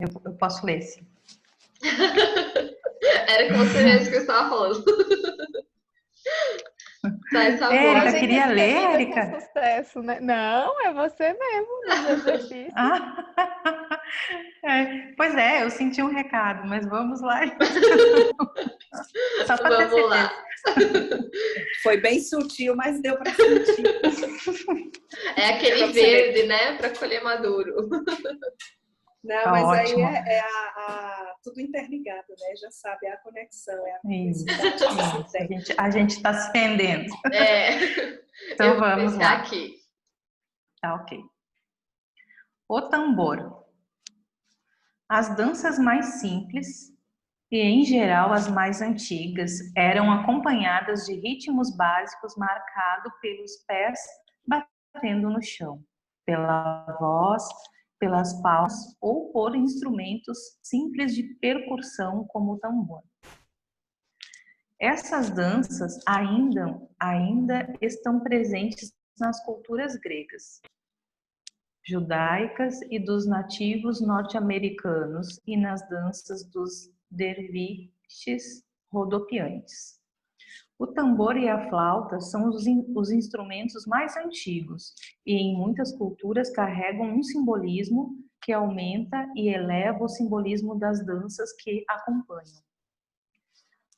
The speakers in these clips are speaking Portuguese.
Eu posso ler, sim. Era com você mesmo que eu estava falando. Faz A Érica, favor. gente queria aqui ler, lida com Érica? sucesso, né? Não, é você mesmo nos exercícios. Pois é, eu senti um recado, mas vamos lá. Só para ter Vamos certeza. lá. Foi bem sutil, mas deu para sentir. É aquele Pra você ver. verde, né? Para colher maduro. Não, Tá mas ótimo. aí é tudo interligado, né? Já sabe, é a conexão, é a necessidade que se Isso. tem. A gente está se entendendo. Então Eu vou vamos pescar lá. aqui. Tá ok. O tambor. As danças mais simples e, em geral, as mais antigas, eram acompanhadas de ritmos básicos marcados pelos pés batendo no chão, pela voz, pelas palmas ou por instrumentos simples de percussão como o tambor. Essas danças ainda estão presentes nas culturas gregas, judaicas e dos nativos norte-americanos e nas danças dos derviches rodopiantes. O tambor e a flauta são os instrumentos mais antigos e em muitas culturas carregam um simbolismo que aumenta e eleva o simbolismo das danças que acompanham.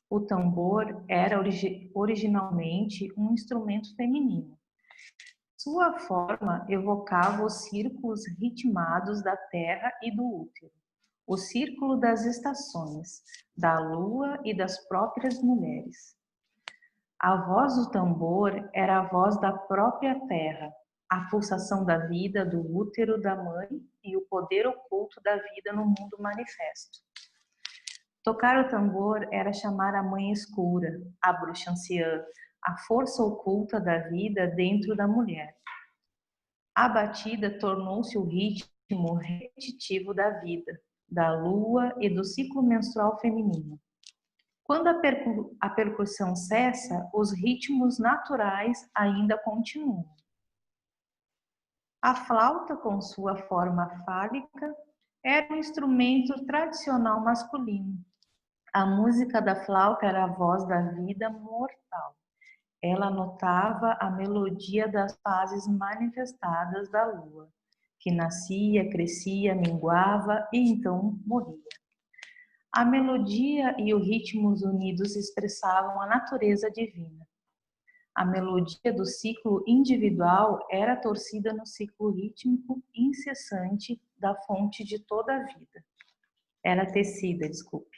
O tambor era originalmente um instrumento feminino. Sua forma evocava os círculos ritmados da terra e do útero, o círculo das estações, da lua e das próprias mulheres. A voz do tambor era a voz da própria terra, a pulsação da vida do útero da mãe e o poder oculto da vida no mundo manifesto. Tocar o tambor era chamar a mãe escura, a bruxa anciã, a força oculta da vida dentro da mulher. A batida tornou-se o ritmo repetitivo da vida, da lua e do ciclo menstrual feminino. Quando a percussão cessa, os ritmos naturais ainda continuam. A flauta, com sua forma fálica, era um instrumento tradicional masculino. A música da flauta era a voz da vida mortal. Ela notava a melodia das fases manifestadas da lua, que nascia, crescia, minguava e então morria. A melodia e o ritmo unidos expressavam a natureza divina. A melodia do ciclo individual era torcida no ciclo rítmico incessante da fonte de toda a vida. Era tecida, desculpe.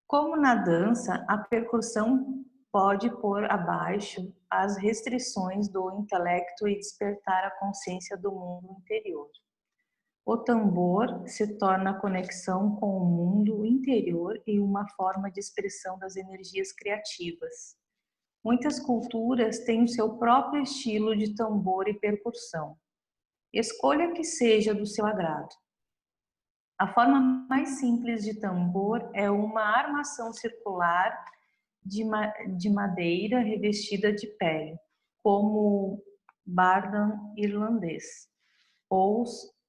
Como na dança, a percussão pode pôr abaixo as restrições do intelecto e despertar a consciência do mundo interior. O tambor se torna a conexão com o mundo interior e uma forma de expressão das energias criativas. Muitas culturas têm o seu próprio estilo de tambor e percussão. Escolha que seja do seu agrado. A forma mais simples de tambor é uma armação circular de madeira revestida de pele, como o bardan irlandês, ou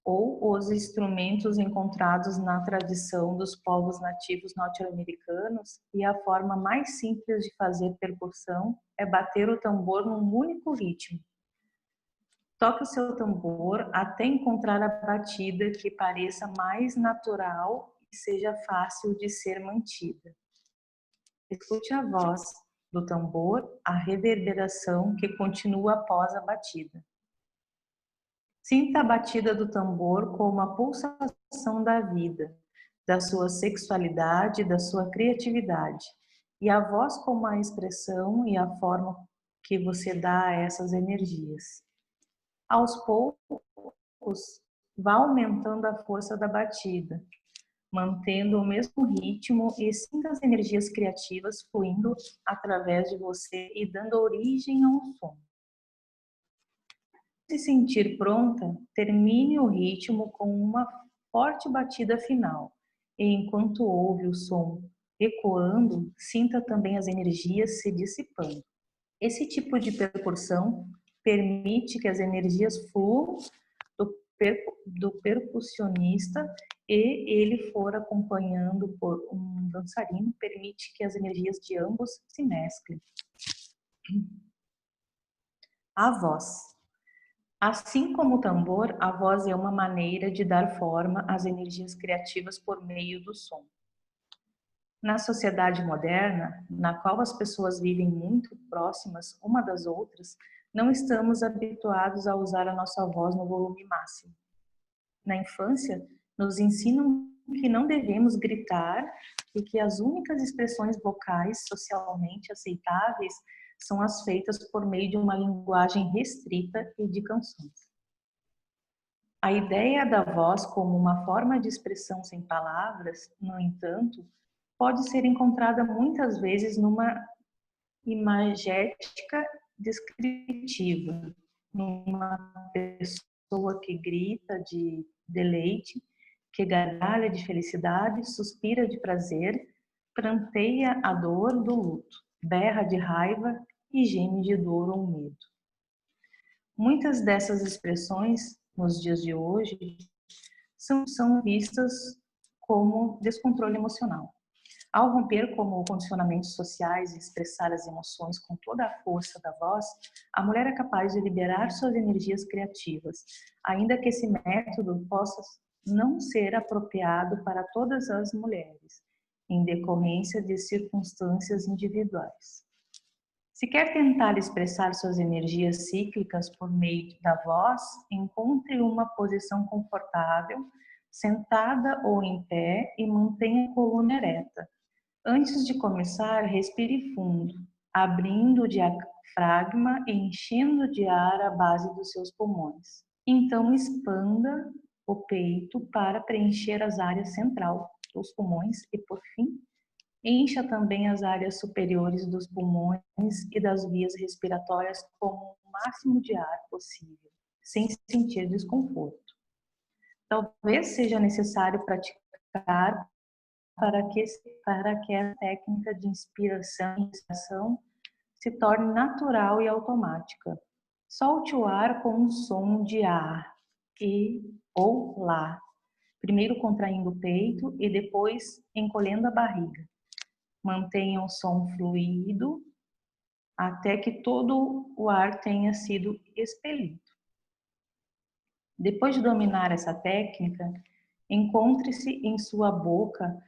os instrumentos encontrados na tradição dos povos nativos norte-americanos, e a forma mais simples de fazer percussão é bater o tambor num único ritmo. Toque o seu tambor até encontrar a batida que pareça mais natural e seja fácil de ser mantida. Escute a voz do tambor, a reverberação que continua após a batida. Sinta a batida do tambor como a pulsação da vida, da sua sexualidade, da sua criatividade, e a voz como a expressão e a forma que você dá a essas energias. Aos poucos, vá aumentando a força da batida, mantendo o mesmo ritmo e sinta as energias criativas fluindo através de você e dando origem ao som. Se sentir pronta, termine o ritmo com uma forte batida final. E enquanto ouve o som ecoando, sinta também as energias se dissipando. Esse tipo de percussão permite que as energias fluam do do percussionista e ele for acompanhando por um dançarino, permite que as energias de ambos se mesclem. A voz. Assim como o tambor, a voz é uma maneira de dar forma às energias criativas por meio do som. Na sociedade moderna, na qual as pessoas vivem muito próximas uma das outras, não estamos habituados a usar a nossa voz no volume máximo. Na infância, nos ensinam que não devemos gritar e que as únicas expressões vocais socialmente aceitáveis são as feitas por meio de uma linguagem restrita e de canções. A ideia da voz como uma forma de expressão sem palavras, no entanto, pode ser encontrada muitas vezes numa imagética descritiva, numa pessoa que grita de deleite, que gargalha de felicidade, suspira de prazer, pranteia a dor do luto, berra de raiva e geme de dor ou medo. Muitas dessas expressões, nos dias de hoje, são vistas como descontrole emocional. Ao romper como condicionamentos sociais e expressar as emoções com toda a força da voz, a mulher é capaz de liberar suas energias criativas, ainda que esse método possa não ser apropriado para todas as mulheres, em decorrência de circunstâncias individuais. Se quer tentar expressar suas energias cíclicas por meio da voz, encontre uma posição confortável, sentada ou em pé e mantenha a coluna ereta. Antes de começar, respire fundo, abrindo o diafragma e enchendo de ar a base dos seus pulmões. Então, expanda o peito para preencher as áreas central dos pulmões e, por fim, encha também as áreas superiores dos pulmões e das vias respiratórias com o máximo de ar possível, sem sentir desconforto. Talvez seja necessário praticar para que a técnica de inspiração e expressão se torne natural e automática. Solte o ar com um som de ar, e ou lá, primeiro contraindo o peito e depois encolhendo a barriga. Mantenha o som fluido até que todo o ar tenha sido expelido. Depois de dominar essa técnica, encontre-se em sua boca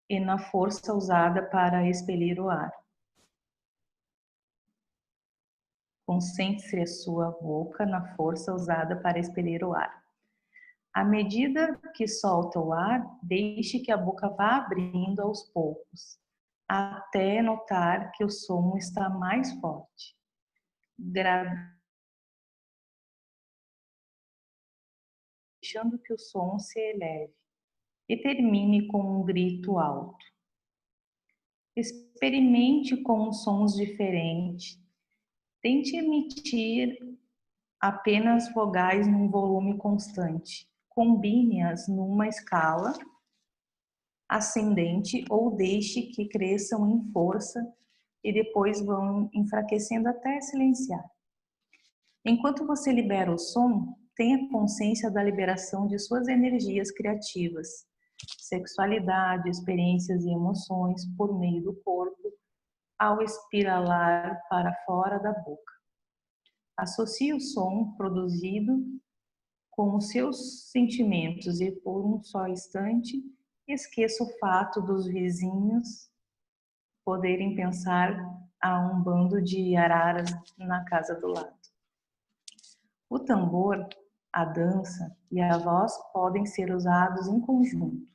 e na força usada para expelir o ar. Concentre a sua boca na força usada para expelir o ar. À medida que solta o ar, deixe que a boca vá abrindo aos poucos, até notar que o som está mais forte. Deixando que o som se eleve e termine com um grito alto. Experimente com sons diferentes. Tente emitir apenas vogais num volume constante. Combine-as numa escala ascendente ou deixe que cresçam em força e depois vão enfraquecendo até silenciar. Enquanto você libera o som, tenha consciência da liberação de suas energias criativas, sexualidade, experiências e emoções por meio do corpo, ao espiralar para fora da boca. Associe o som produzido com os seus sentimentos e por um só instante esqueça o fato dos vizinhos poderem pensar a um bando de araras na casa do lado. O tambor, a dança e a voz podem ser usados em conjunto.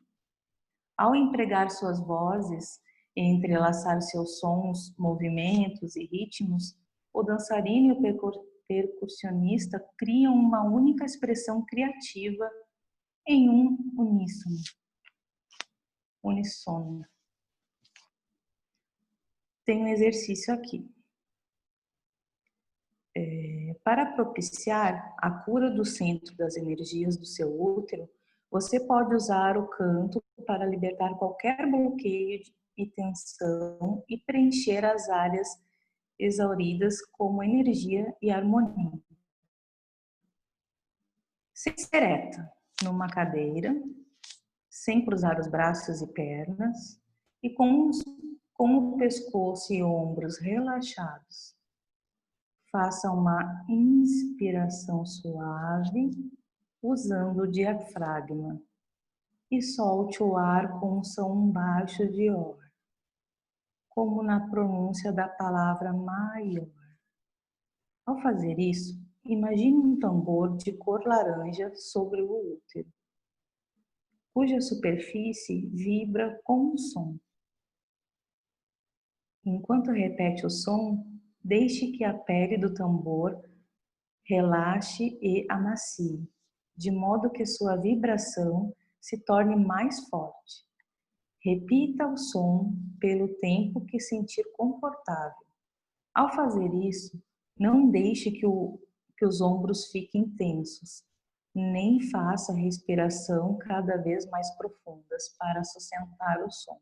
Ao empregar suas vozes e entrelaçar seus sons, movimentos e ritmos, o dançarino e o percussionista criam uma única expressão criativa em um uníssono. Tem um exercício aqui. Para propiciar a cura do centro das energias do seu útero, você pode usar o canto para libertar qualquer bloqueio e tensão e preencher as áreas exauridas com energia e harmonia. Sente-se ereta numa cadeira, sem cruzar os braços e pernas, e com o pescoço e ombros relaxados. Faça uma inspiração suave, usando o diafragma, e solte o ar com um som baixo de or, como na pronúncia da palavra maior. Ao fazer isso, imagine um tambor de cor laranja sobre o útero, cuja superfície vibra com um som. Enquanto repete o som, deixe que a pele do tambor relaxe e amacie, de modo que sua vibração se torne mais forte. Repita o som pelo tempo que sentir confortável. Ao fazer isso, não deixe que os ombros fiquem tensos, nem faça a respiração cada vez mais profundas para sustentar o som.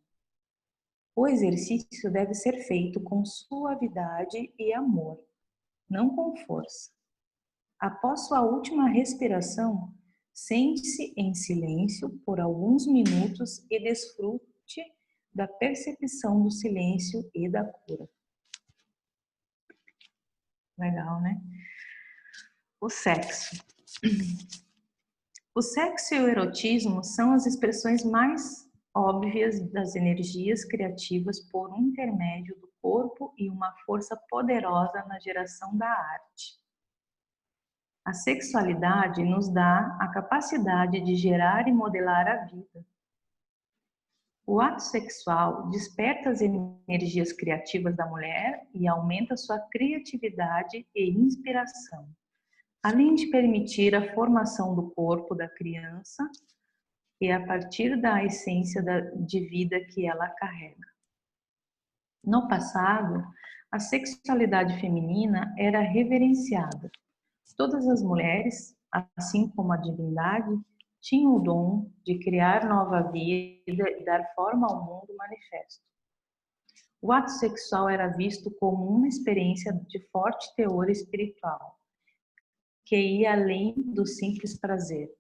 O exercício deve ser feito com suavidade e amor, não com força. Após sua última respiração, sente-se em silêncio por alguns minutos e desfrute da percepção do silêncio e da cura. Legal, né? O sexo. O sexo e o erotismo são as expressões mais óbvias das energias criativas por um intermédio do corpo e uma força poderosa na geração da arte. A sexualidade nos dá a capacidade de gerar e modelar a vida. O ato sexual desperta as energias criativas da mulher e aumenta sua criatividade e inspiração, além de permitir a formação do corpo da criança e a partir da essência de vida que ela carrega. No passado, a sexualidade feminina era reverenciada. Todas as mulheres, assim como a divindade, tinham o dom de criar nova vida e dar forma ao mundo manifesto. O ato sexual era visto como uma experiência de forte teor espiritual, que ia além do simples prazer.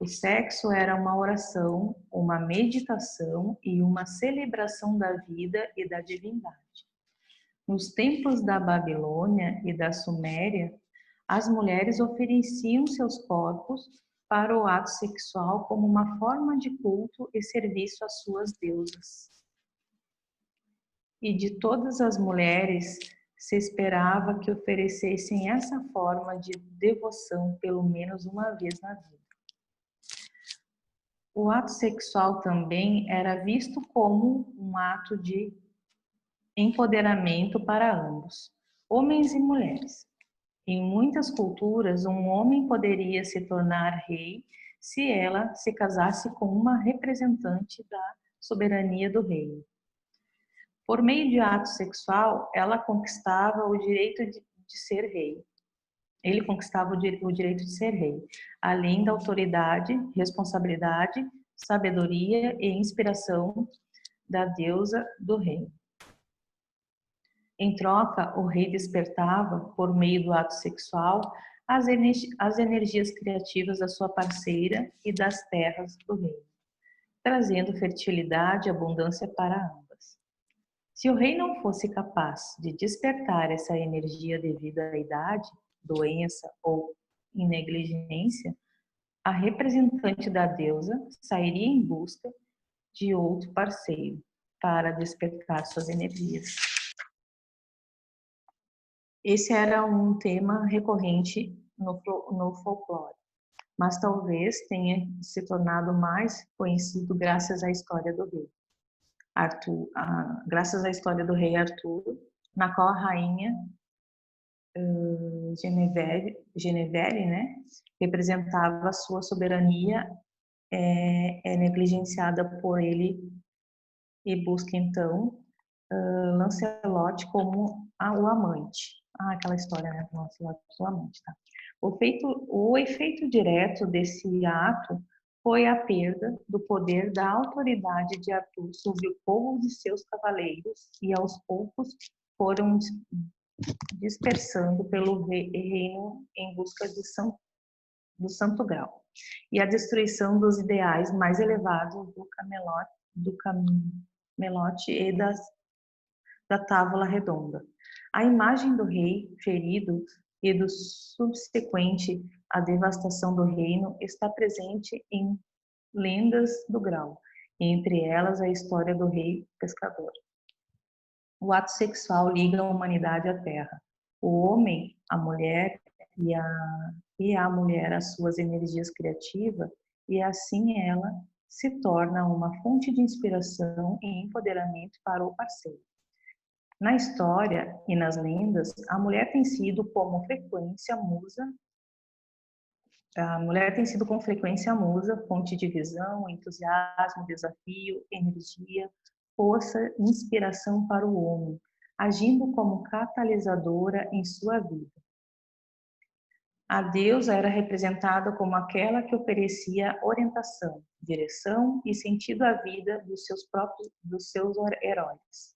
O sexo era uma oração, uma meditação e uma celebração da vida e da divindade. Nos templos da Babilônia e da Suméria, as mulheres ofereciam seus corpos para o ato sexual como uma forma de culto e serviço às suas deusas. E de todas as mulheres se esperava que oferecessem essa forma de devoção pelo menos uma vez na vida. O ato sexual também era visto como um ato de empoderamento para ambos, homens e mulheres. Em muitas culturas, um homem poderia se tornar rei se ela se casasse com uma representante da soberania do reino. Por meio de ato sexual, ela conquistava o direito de ser rei. Ele conquistava o direito de ser rei, além da autoridade, responsabilidade, sabedoria e inspiração da deusa do reino. Em troca, o rei despertava, por meio do ato sexual, as energias criativas da sua parceira e das terras do reino, trazendo fertilidade e abundância para ambas. Se o rei não fosse capaz de despertar essa energia devido à idade, doença ou negligência, a representante da deusa sairia em busca de outro parceiro para despertar suas energias. Esse era um tema recorrente no folclore, mas talvez tenha se tornado mais conhecido graças à história do rei Arthur, graças à história do rei Arthur, na qual a rainha Genevieve, né, representava a sua soberania, é negligenciada por ele e busca então Lancelot como o amante. Aquela história, né, do Lancelot como amante, tá? O efeito direto desse ato foi a perda do poder da autoridade de Arthur sobre o povo de seus cavaleiros e aos poucos foram dispersando pelo reino em busca de São do Santo Grau e a destruição dos ideais mais elevados do camelote e da Távola Redonda. A imagem do rei ferido e do subsequente à devastação do reino está presente em lendas do Grau, entre elas a história do rei pescador. O ato sexual liga a humanidade à terra. O homem, a mulher e a mulher às suas energias criativas, e assim ela se torna uma fonte de inspiração e empoderamento para o parceiro. Na história e nas lendas, a mulher tem sido com frequência a musa, fonte de visão, entusiasmo, desafio, energia, força, inspiração para o homem, agindo como catalisadora em sua vida. A deusa era representada como aquela que oferecia orientação, direção e sentido à vida dos seus heróis.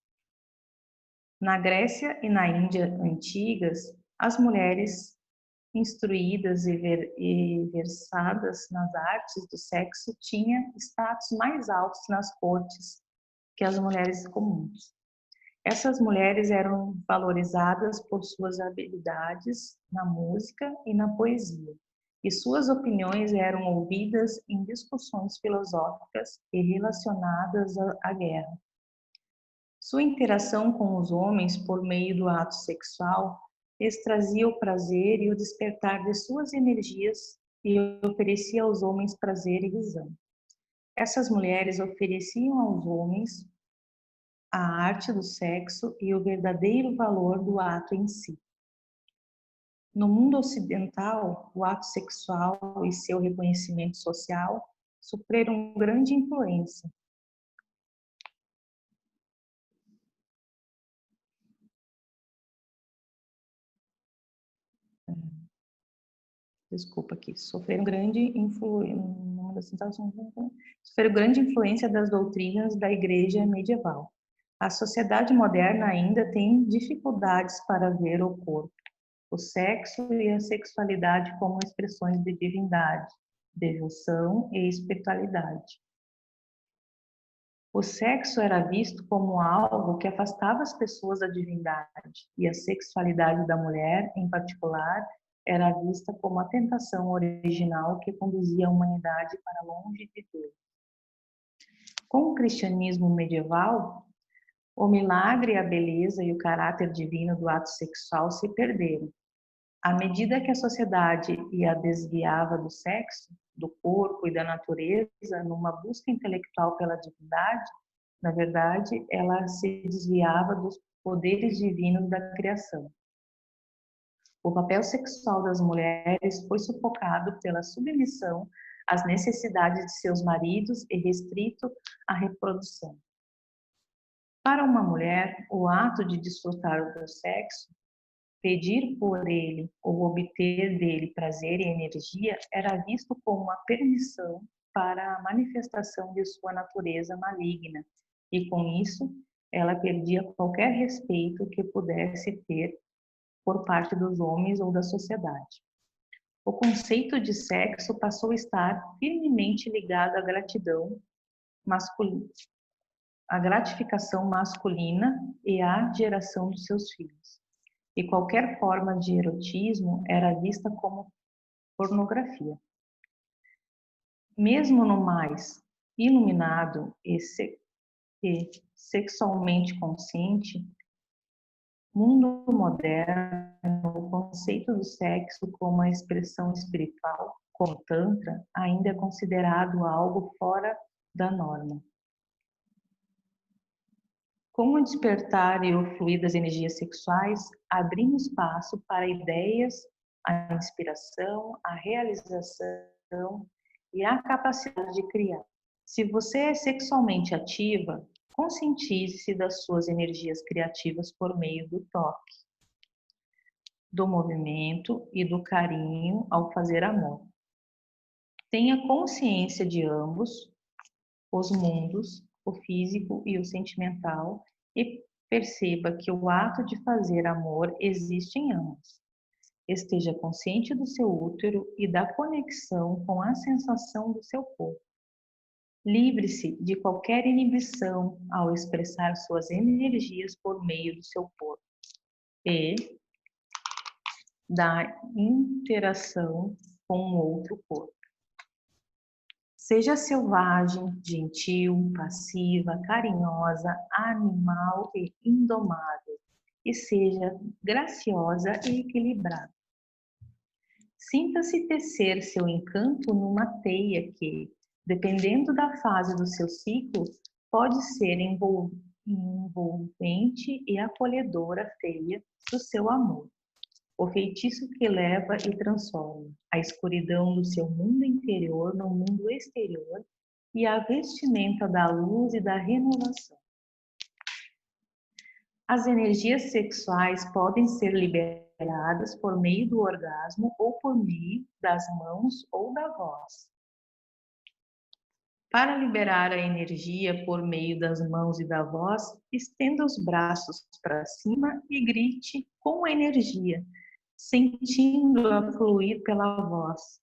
Na Grécia e na Índia antigas, as mulheres instruídas e versadas nas artes do sexo tinham status mais altos nas cortes que as mulheres comuns. Essas mulheres eram valorizadas por suas habilidades na música e na poesia, e suas opiniões eram ouvidas em discussões filosóficas e relacionadas à guerra. Sua interação com os homens por meio do ato sexual extrazia o prazer e o despertar de suas energias e oferecia aos homens prazer e visão. Essas mulheres ofereciam aos homens a arte do sexo e o verdadeiro valor do ato em si. No mundo ocidental, o ato sexual e seu reconhecimento social sofreram grande influência. Sofreram grande influência das doutrinas da Igreja medieval. A sociedade moderna ainda tem dificuldades para ver o corpo, o sexo e a sexualidade como expressões de divindade, devoção e espiritualidade. O sexo era visto como algo que afastava as pessoas da divindade, e a sexualidade da mulher, em particular, era vista como a tentação original que conduzia a humanidade para longe de Deus. Com o cristianismo medieval, o milagre, a beleza e o caráter divino do ato sexual se perderam. À medida que a sociedade a desviava do sexo, do corpo e da natureza numa busca intelectual pela divindade, na verdade, ela se desviava dos poderes divinos da criação. O papel sexual das mulheres foi sufocado pela submissão às necessidades de seus maridos e restrito à reprodução. Para uma mulher, o ato de desfrutar do sexo, pedir por ele ou obter dele prazer e energia era visto como uma permissão para a manifestação de sua natureza maligna, e com isso ela perdia qualquer respeito que pudesse ter por parte dos homens ou da sociedade. O conceito de sexo passou a estar firmemente ligado à gratidão masculina, à gratificação masculina e à geração dos seus filhos. E qualquer forma de erotismo era vista como pornografia. Mesmo no mais iluminado e sexualmente consciente mundo moderno, o conceito do sexo como a expressão espiritual, como Tantra, ainda é considerado algo fora da norma. Com o despertar e o fluir das energias sexuais, abrimos espaço para ideias, a inspiração, a realização e a capacidade de criar. Se você é sexualmente ativa, conscientize-se das suas energias criativas por meio do toque, do movimento e do carinho ao fazer amor. Tenha consciência de ambos os mundos, o físico e o sentimental, e perceba que o ato de fazer amor existe em ambos. Esteja consciente do seu útero e da conexão com a sensação do seu corpo. Livre-se de qualquer inibição ao expressar suas energias por meio do seu corpo e da interação com o outro corpo. Seja selvagem, gentil, passiva, carinhosa, animal e indomável, e seja graciosa e equilibrada. Sinta-se tecer seu encanto numa teia que, dependendo da fase do seu ciclo, pode ser envolvente e acolhedora teia do seu amor. O feitiço que leva e transforma a escuridão do seu mundo interior no mundo exterior e a vestimenta da luz e da renovação. As energias sexuais podem ser liberadas por meio do orgasmo ou por meio das mãos ou da voz. Para liberar a energia por meio das mãos e da voz, estenda os braços para cima e grite com a energia, sentindo-a fluir pela voz,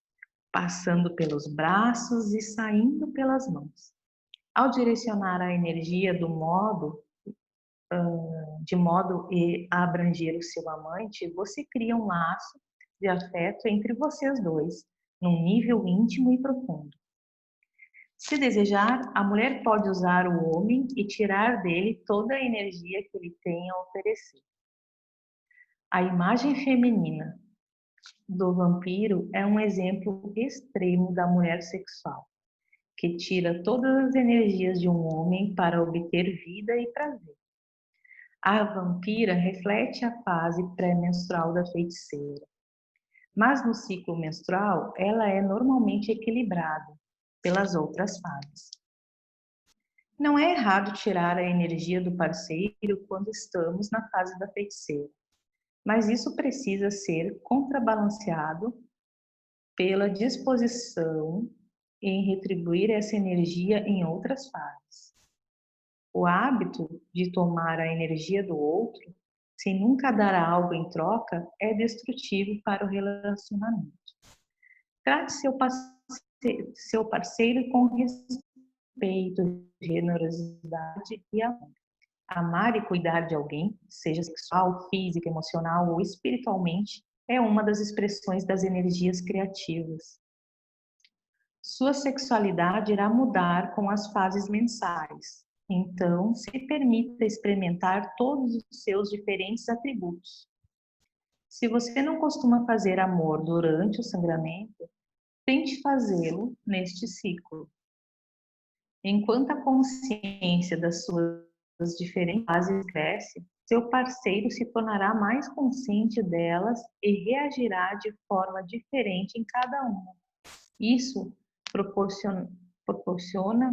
passando pelos braços e saindo pelas mãos. Ao direcionar a energia de modo a abranger o seu amante, você cria um laço de afeto entre vocês dois, num nível íntimo e profundo. Se desejar, a mulher pode usar o homem e tirar dele toda a energia que ele tem a oferecer. A imagem feminina do vampiro é um exemplo extremo da mulher sexual, que tira todas as energias de um homem para obter vida e prazer. A vampira reflete a fase pré-menstrual da feiticeira, mas no ciclo menstrual ela é normalmente equilibrada pelas outras fases. Não é errado tirar a energia do parceiro quando estamos na fase da feiticeira, mas isso precisa ser contrabalanceado pela disposição em retribuir essa energia em outras fases. O hábito de tomar a energia do outro, sem nunca dar algo em troca, é destrutivo para o relacionamento. Trate seu parceiro com respeito, generosidade e amor. Amar e cuidar de alguém, seja sexual, física, emocional ou espiritualmente, é uma das expressões das energias criativas. Sua sexualidade irá mudar com as fases mensais. Então, se permita experimentar todos os seus diferentes atributos. Se você não costuma fazer amor durante o sangramento, tente fazê-lo neste ciclo. Enquanto a consciência das suas diferentes fases cresce, seu parceiro se tornará mais consciente delas e reagirá de forma diferente em cada uma. Isso proporciona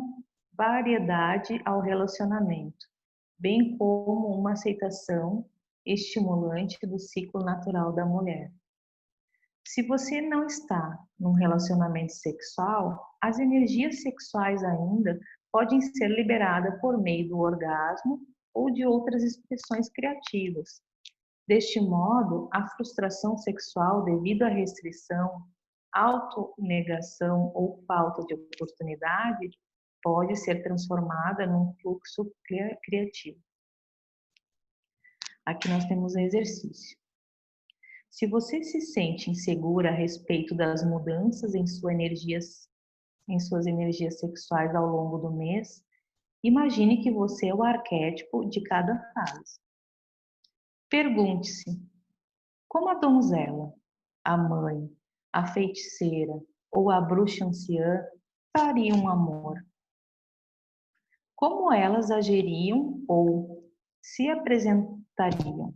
variedade ao relacionamento, bem como uma aceitação estimulante do ciclo natural da mulher. Se você não está num relacionamento sexual, as energias sexuais ainda podem ser liberadas por meio do orgasmo ou de outras expressões criativas. Deste modo, a frustração sexual devido à restrição, autonegação ou falta de oportunidade pode ser transformada num fluxo criativo. Aqui nós temos um exercício. Se você se sente insegura a respeito das mudanças em suas energias sexuais ao longo do mês, imagine que você é o arquétipo de cada fase. Pergunte-se, como a donzela, a mãe, a feiticeira ou a bruxa anciã fariam amor? Como elas agiriam ou se apresentariam?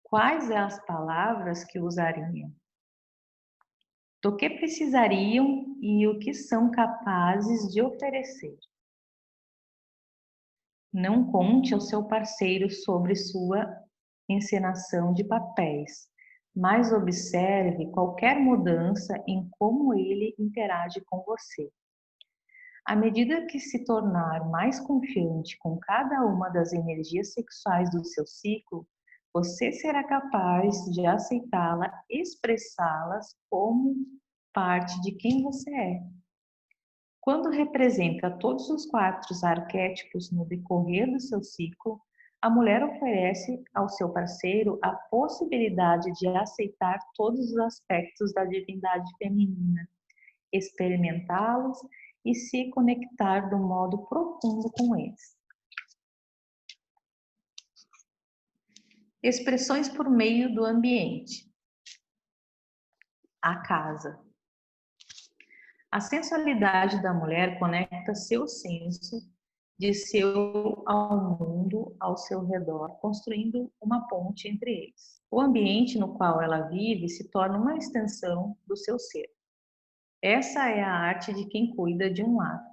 Quais as palavras que usariam? Do que precisariam e o que são capazes de oferecer? Não conte ao seu parceiro sobre sua encenação de papéis, mas observe qualquer mudança em como ele interage com você. À medida que se tornar mais confiante com cada uma das energias sexuais do seu ciclo, você será capaz de aceitá-la, expressá-las como parte de quem você é. Quando representa todos os 4 arquétipos no decorrer do seu ciclo, a mulher oferece ao seu parceiro a possibilidade de aceitar todos os aspectos da divindade feminina, experimentá-los e se conectar do modo profundo com eles. Expressões por meio do ambiente. A casa. A sensualidade da mulher conecta seu senso de seu ao mundo ao seu redor, construindo uma ponte entre eles. O ambiente no qual ela vive se torna uma extensão do seu ser. Essa é a arte de quem cuida de um lar.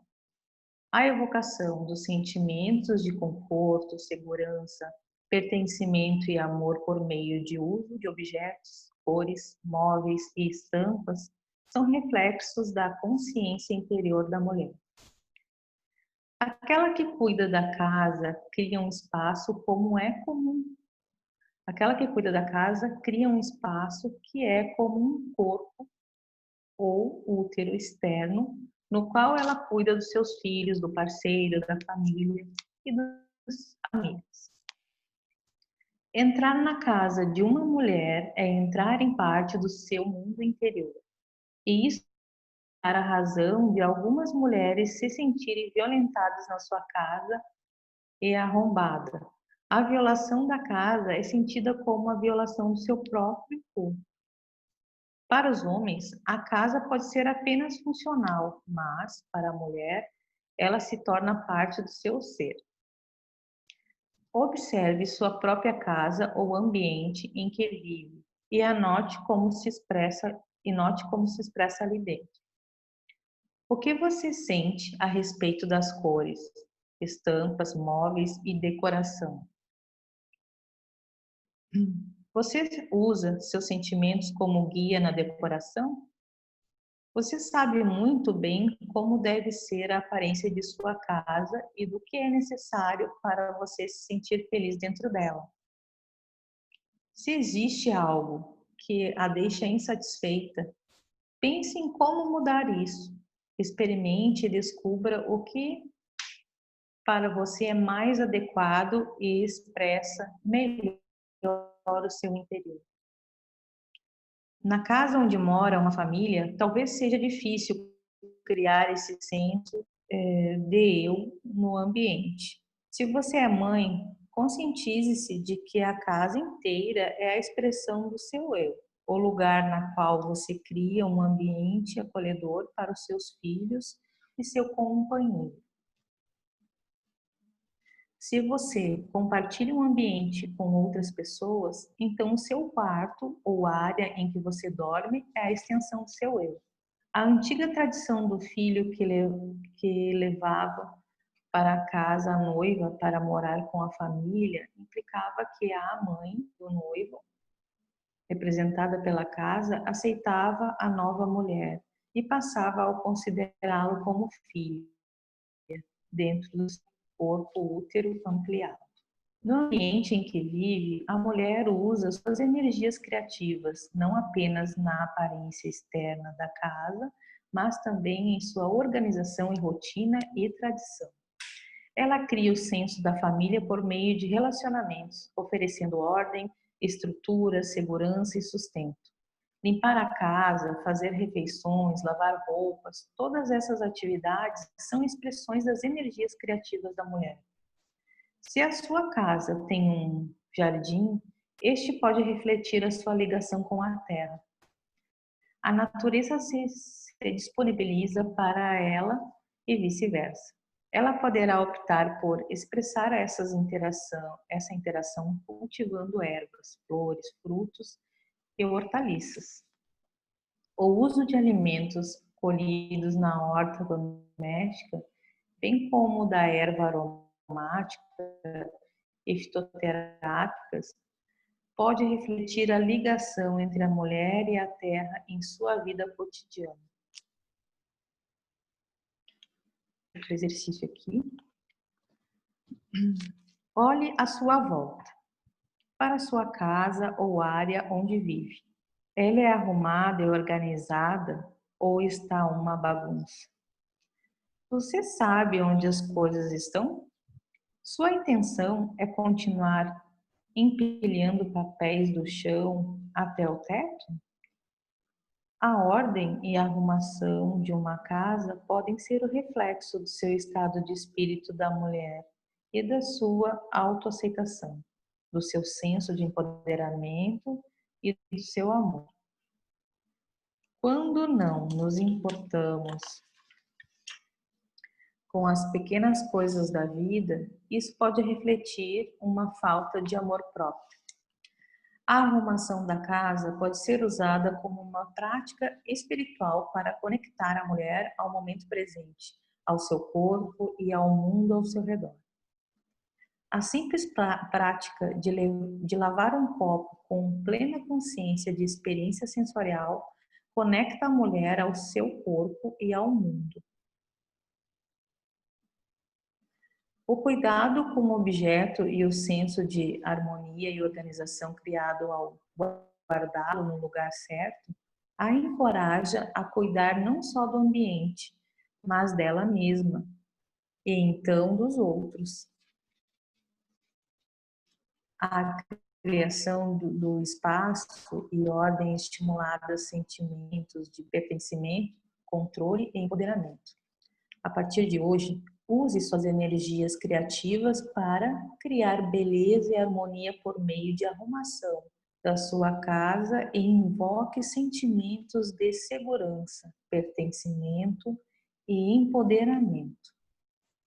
A evocação dos sentimentos de conforto, segurança, pertencimento e amor por meio de uso de objetos, cores, móveis e estampas são reflexos da consciência interior da mulher. Aquela que cuida da casa cria um espaço como é comum. Aquela que cuida da casa cria um espaço que é como um corpo ou útero externo, no qual ela cuida dos seus filhos, do parceiro, da família e dos amigos. Entrar na casa de uma mulher é entrar em parte do seu mundo interior. E isso é a razão de algumas mulheres se sentirem violentadas na sua casa e arrombada. A violação da casa é sentida como a violação do seu próprio corpo. Para os homens, a casa pode ser apenas funcional, mas, para a mulher, ela se torna parte do seu ser. Observe sua própria casa ou ambiente em que vive e anote como se expressa ali dentro. O que você sente a respeito das cores, estampas, móveis e decoração? Você usa seus sentimentos como guia na decoração? Você sabe muito bem como deve ser a aparência de sua casa e do que é necessário para você se sentir feliz dentro dela. Se existe algo que a deixa insatisfeita, pense em como mudar isso. Experimente e descubra o que para você é mais adequado e expressa melhor o seu interior. Na casa onde mora uma família, talvez seja difícil criar esse senso de eu no ambiente. Se você é mãe, conscientize-se de que a casa inteira é a expressão do seu eu, o lugar na qual você cria um ambiente acolhedor para os seus filhos e seu companheiro. Se você compartilha um ambiente com outras pessoas, então o seu quarto ou área em que você dorme é a extensão do seu eu. A antiga tradição do filho que levava para casa a noiva para morar com a família implicava que a mãe do noivo, representada pela casa, aceitava a nova mulher e passava a considerá-lo como filho dentro do seu corpo útero ampliado. No ambiente em que vive, a mulher usa suas energias criativas, não apenas na aparência externa da casa, mas também em sua organização e rotina e tradição. Ela cria o senso da família por meio de relacionamentos, oferecendo ordem, estrutura, segurança e sustento. Limpar a casa, fazer refeições, lavar roupas, todas essas atividades são expressões das energias criativas da mulher. Se a sua casa tem um jardim, este pode refletir a sua ligação com a terra. A natureza se disponibiliza para ela e vice-versa. Ela poderá optar por expressar essa interação cultivando ervas, flores, frutos e hortaliças. O uso de alimentos colhidos na horta doméstica, bem como da erva aromática e fitoterápicas, pode refletir a ligação entre a mulher e a terra em sua vida cotidiana. Outro exercício aqui. Olhe à sua volta. para sua casa ou área onde vive. Ela é arrumada e organizada ou está uma bagunça? Você sabe onde as coisas estão? Sua intenção é continuar empilhando papéis do chão até o teto? A ordem e a arrumação de uma casa podem ser o reflexo do seu estado de espírito da mulher e da sua autoaceitação, do seu senso de empoderamento e do seu amor. Quando não nos importamos com as pequenas coisas da vida, isso pode refletir uma falta de amor próprio. A arrumação da casa pode ser usada como uma prática espiritual para conectar a mulher ao momento presente, ao seu corpo e ao mundo ao seu redor. A simples prática de lavar um copo com plena consciência de experiência sensorial conecta a mulher ao seu corpo e ao mundo. O cuidado com o objeto e o senso de harmonia e organização criado ao guardá-lo no lugar certo a encoraja a cuidar não só do ambiente, mas dela mesma e então dos outros. A criação do espaço e ordem estimulada sentimentos de pertencimento, controle e empoderamento. A partir de hoje, use suas energias criativas para criar beleza e harmonia por meio de arrumação da sua casa e invoque sentimentos de segurança, pertencimento e empoderamento.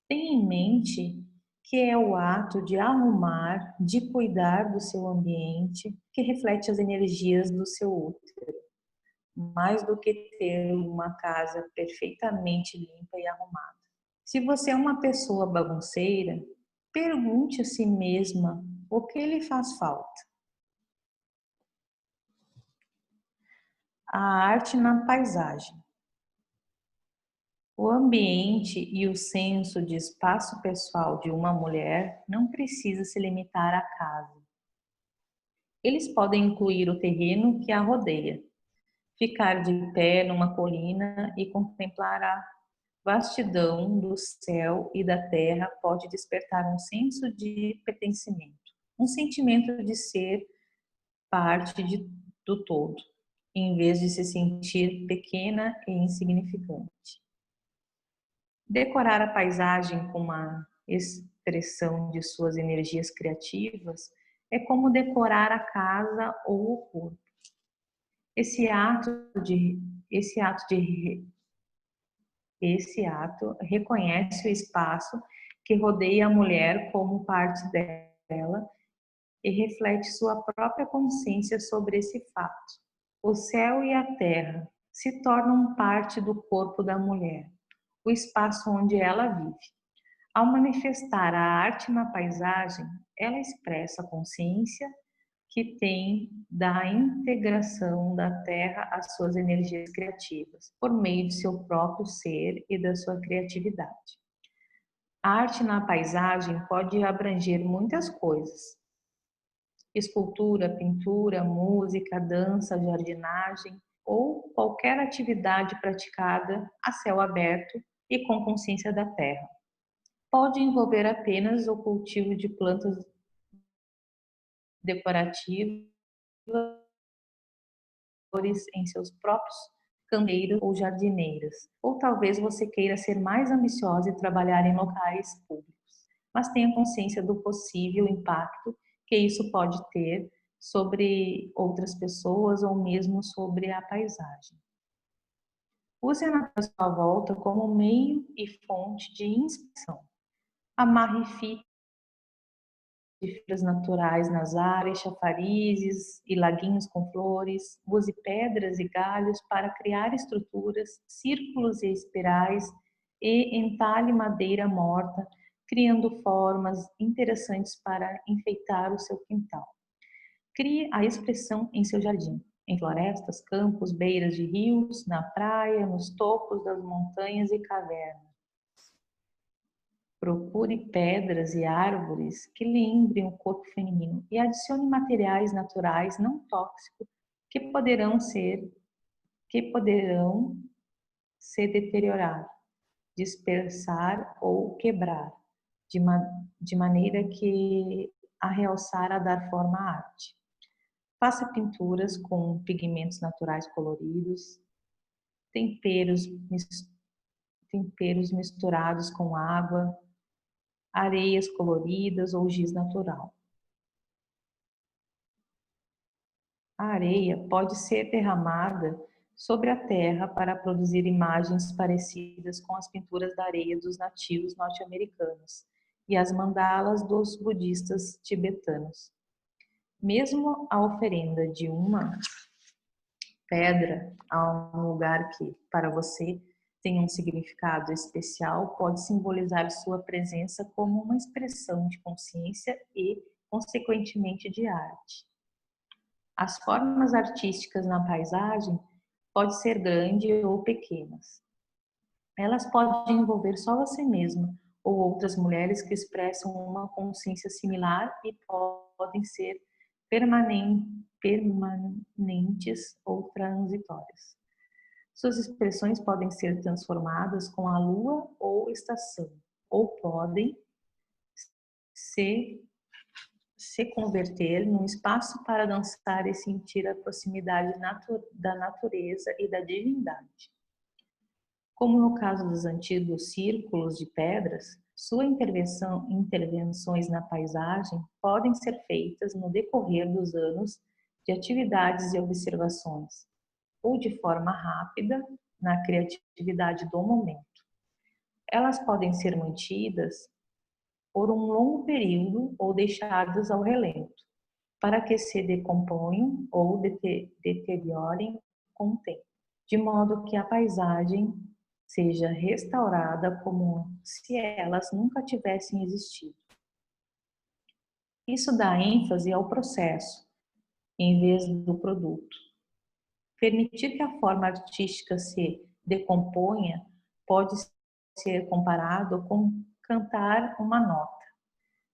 Tenha em mente que é o ato de arrumar, de cuidar do seu ambiente, que reflete as energias do seu útero, mais do que ter uma casa perfeitamente limpa e arrumada. Se você é uma pessoa bagunceira, pergunte a si mesma o que lhe faz falta. A arte na paisagem. O ambiente e o senso de espaço pessoal de uma mulher não precisa se limitar à casa. Eles podem incluir o terreno que a rodeia, ficar de pé numa colina e contemplar a vastidão do céu e da terra pode despertar um senso de pertencimento, um sentimento de ser parte do todo, em vez de se sentir pequena e insignificante. Decorar a paisagem com uma expressão de suas energias criativas é como decorar a casa ou o corpo. Esse ato reconhece o espaço que rodeia a mulher como parte dela e reflete sua própria consciência sobre esse fato. O céu e a terra se tornam parte do corpo da mulher, o espaço onde ela vive. Ao manifestar a arte na paisagem, ela expressa a consciência que tem da integração da Terra às suas energias criativas, por meio de seu próprio ser e da sua criatividade. A arte na paisagem pode abranger muitas coisas: escultura, pintura, música, dança, jardinagem ou qualquer atividade praticada a céu aberto e com consciência da terra. Pode envolver apenas o cultivo de plantas decorativas em seus próprios canteiros ou jardineiras. Ou talvez você queira ser mais ambiciosa e trabalhar em locais públicos, mas tenha consciência do possível impacto que isso pode ter sobre outras pessoas ou mesmo sobre a paisagem. Use a sua volta como meio e fonte de inspiração. Amarre fitas de fibras naturais nas áreas, chafarizes e laguinhos com flores. Use pedras e galhos para criar estruturas, círculos e espirais e entalhe madeira morta, criando formas interessantes para enfeitar o seu quintal. Crie a expressão em seu jardim, em florestas, campos, beiras de rios, na praia, nos topos das montanhas e cavernas. Procure pedras e árvores que lembrem o corpo feminino e adicione materiais naturais não tóxicos que poderão se deteriorar, dispersar ou quebrar, de maneira que a realçar a dar forma à arte. Faça pinturas com pigmentos naturais coloridos, temperos misturados com água, areias coloridas ou giz natural. A areia pode ser derramada sobre a terra para produzir imagens parecidas com as pinturas da areia dos nativos norte-americanos e as mandalas dos budistas tibetanos. Mesmo a oferenda de uma pedra a um lugar que, para você, tem um significado especial, pode simbolizar sua presença como uma expressão de consciência e, consequentemente, de arte. As formas artísticas na paisagem podem ser grandes ou pequenas. Elas podem envolver só você mesma ou outras mulheres que expressam uma consciência similar e podem ser permanentes ou transitórias. Suas expressões podem ser transformadas com a lua ou estação, ou podem se converter num espaço para dançar e sentir a proximidade da natureza e da divindade. Como no caso dos antigos círculos de pedras, suas intervenções na paisagem podem ser feitas no decorrer dos anos de atividades e observações, ou de forma rápida na criatividade do momento. Elas podem ser mantidas por um longo período ou deixadas ao relento, para que se decomponham ou deteriorem com o tempo, de modo que a paisagem seja restaurada como se elas nunca tivessem existido. Isso dá ênfase ao processo, em vez do produto. Permitir que a forma artística se decomponha pode ser comparado com cantar uma nota.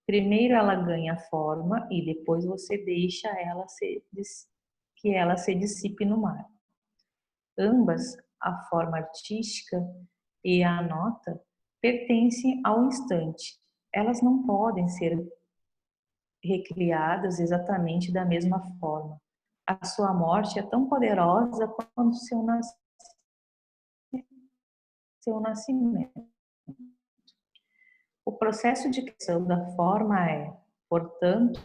Primeiro ela ganha forma e depois você deixa que ela se dissipe no mar. Ambas, a forma artística e a nota, pertencem ao instante. Elas não podem ser recriadas exatamente da mesma forma. A sua morte é tão poderosa quanto seu nascimento. O processo de criação da forma é, portanto,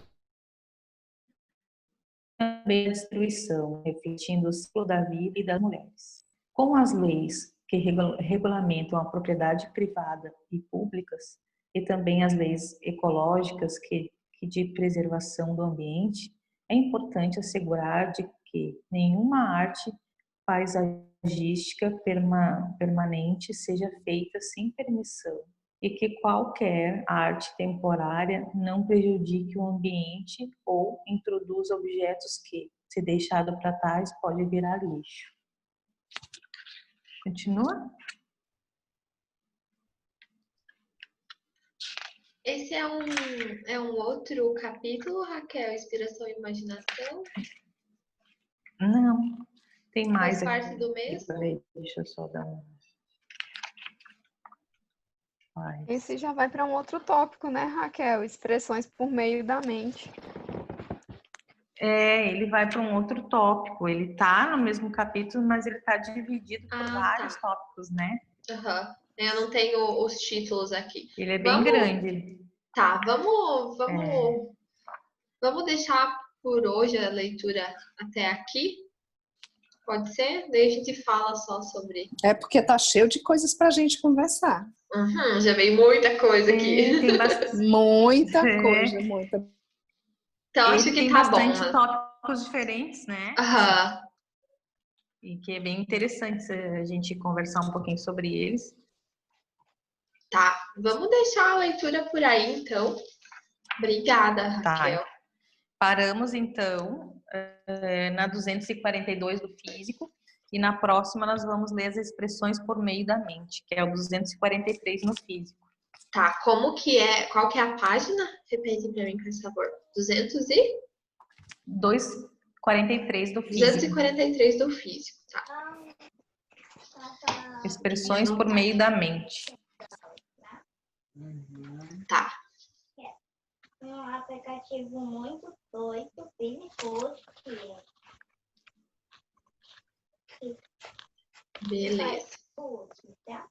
também a destruição, refletindo o ciclo da vida e das mulheres. Com as leis que regulamentam a propriedade privada e públicas, e também as leis ecológicas que de preservação do ambiente, é importante assegurar de que nenhuma arte paisagística permanente seja feita sem permissão e que qualquer arte temporária não prejudique o ambiente ou introduza objetos que, se deixado para trás, pode virar lixo. Continua? Esse é um outro capítulo, Raquel? Inspiração e imaginação? Não, tem mais Faz aqui. parte do mesmo? Peraí, deixa eu só dar uma... Esse já vai para um outro tópico, né, Raquel? Expressões por meio da mente. Ele vai para um outro tópico. Ele está no mesmo capítulo, mas ele está dividido por vários tópicos, né? Uhum. Eu não tenho os títulos aqui. Ele é bem grande. Tá, vamos deixar por hoje a leitura até aqui? Pode ser? Daí a gente fala só sobre... É porque tá cheio de coisas pra gente conversar. Uhum, já veio muita coisa aqui. Tem bastante... Muita coisa, muita. Então, acho que tem tá bom. bastante tópicos diferentes, né? Aham. E que é bem interessante a gente conversar um pouquinho sobre eles. Tá, vamos deixar a leitura por aí, então. Obrigada, Raquel. Tá. Paramos, então, na 242 do físico, e na próxima nós vamos ler as expressões por meio da mente, que é o 243 no físico. Tá, como que é? Qual que é a página? Repete para mim, por favor. 243 do físico. 243 do físico, tá? Expressões por meio da mente. Tá. Um aplicativo muito doido, perigoso. Beleza. Tá?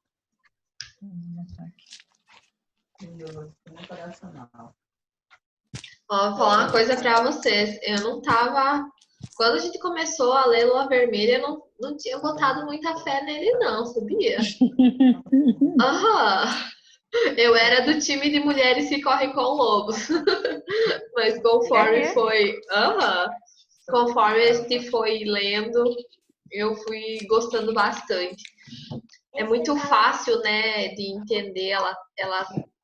Ó, vou falar uma coisa pra vocês. Eu não tava. Quando a gente começou a ler Lua Vermelha, eu não tinha botado muita fé nele, não, sabia? Aham. Eu era do time de mulheres que correm com lobos. Mas conforme foi. Aham. Conforme a gente foi lendo, eu fui gostando bastante. É muito fácil, né, de entender. Ela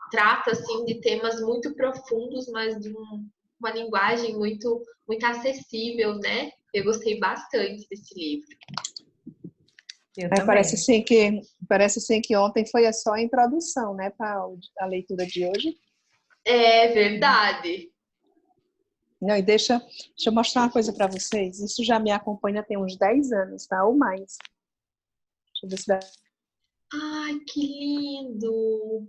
trata assim de temas muito profundos, mas de uma linguagem muito acessível, né? Eu gostei bastante desse livro. Parece assim que ontem foi só a introdução, né, para a leitura de hoje. É verdade. Não, e deixa eu mostrar uma coisa para vocês. Isso já me acompanha tem uns 10 anos, tá? Ou mais. Deixa eu ver se dá. Ai, que lindo!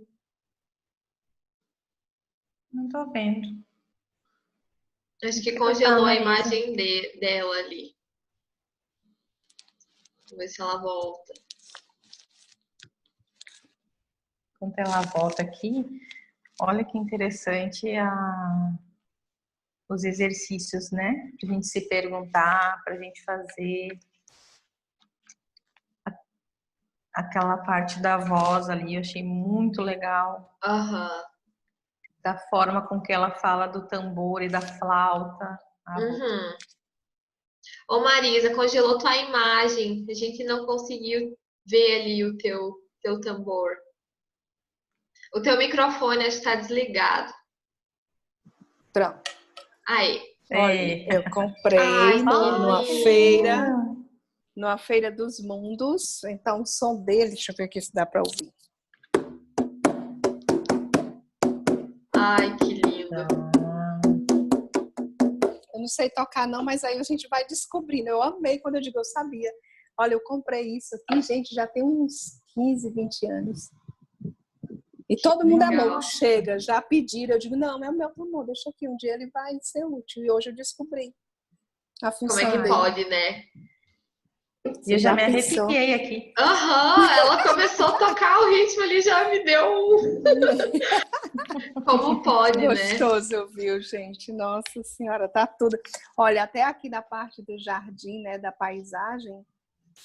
Não tô vendo. Acho que congelou a Marisa. imagem dela ali. Vamos ver se ela volta. Enquanto ela volta aqui, olha que interessante os exercícios, né? Pra gente se perguntar, pra gente fazer aquela parte da voz ali, eu achei muito legal. Aham. Da forma com que ela fala do tambor e da flauta. Uhum. Ô Marisa, congelou tua imagem. A gente não conseguiu ver ali o teu tambor. O teu microfone acho que tá desligado. Pronto. Aí. Olha, eu comprei Ai, numa feira dos mundos. Então, o som dele, deixa eu ver aqui se dá para ouvir. Ai, que lindo. Eu não sei tocar não, mas aí a gente vai descobrindo. Eu amei quando eu digo, eu sabia. Olha, eu comprei isso aqui, gente, já tem uns 15, 20 anos. E todo mundo amou. Chega, já pediram. Eu digo, não, é o meu amor, deixa aqui. Um dia ele vai ser útil. E hoje eu descobri a função Como é que dele. pode, né? E eu já me arrepiei aqui. Aham, ela começou a tocar o ritmo ali, já me deu Como pode, né? Gostoso, viu, gente? Nossa Senhora, tá tudo. Olha, até aqui na parte do jardim, né, da paisagem,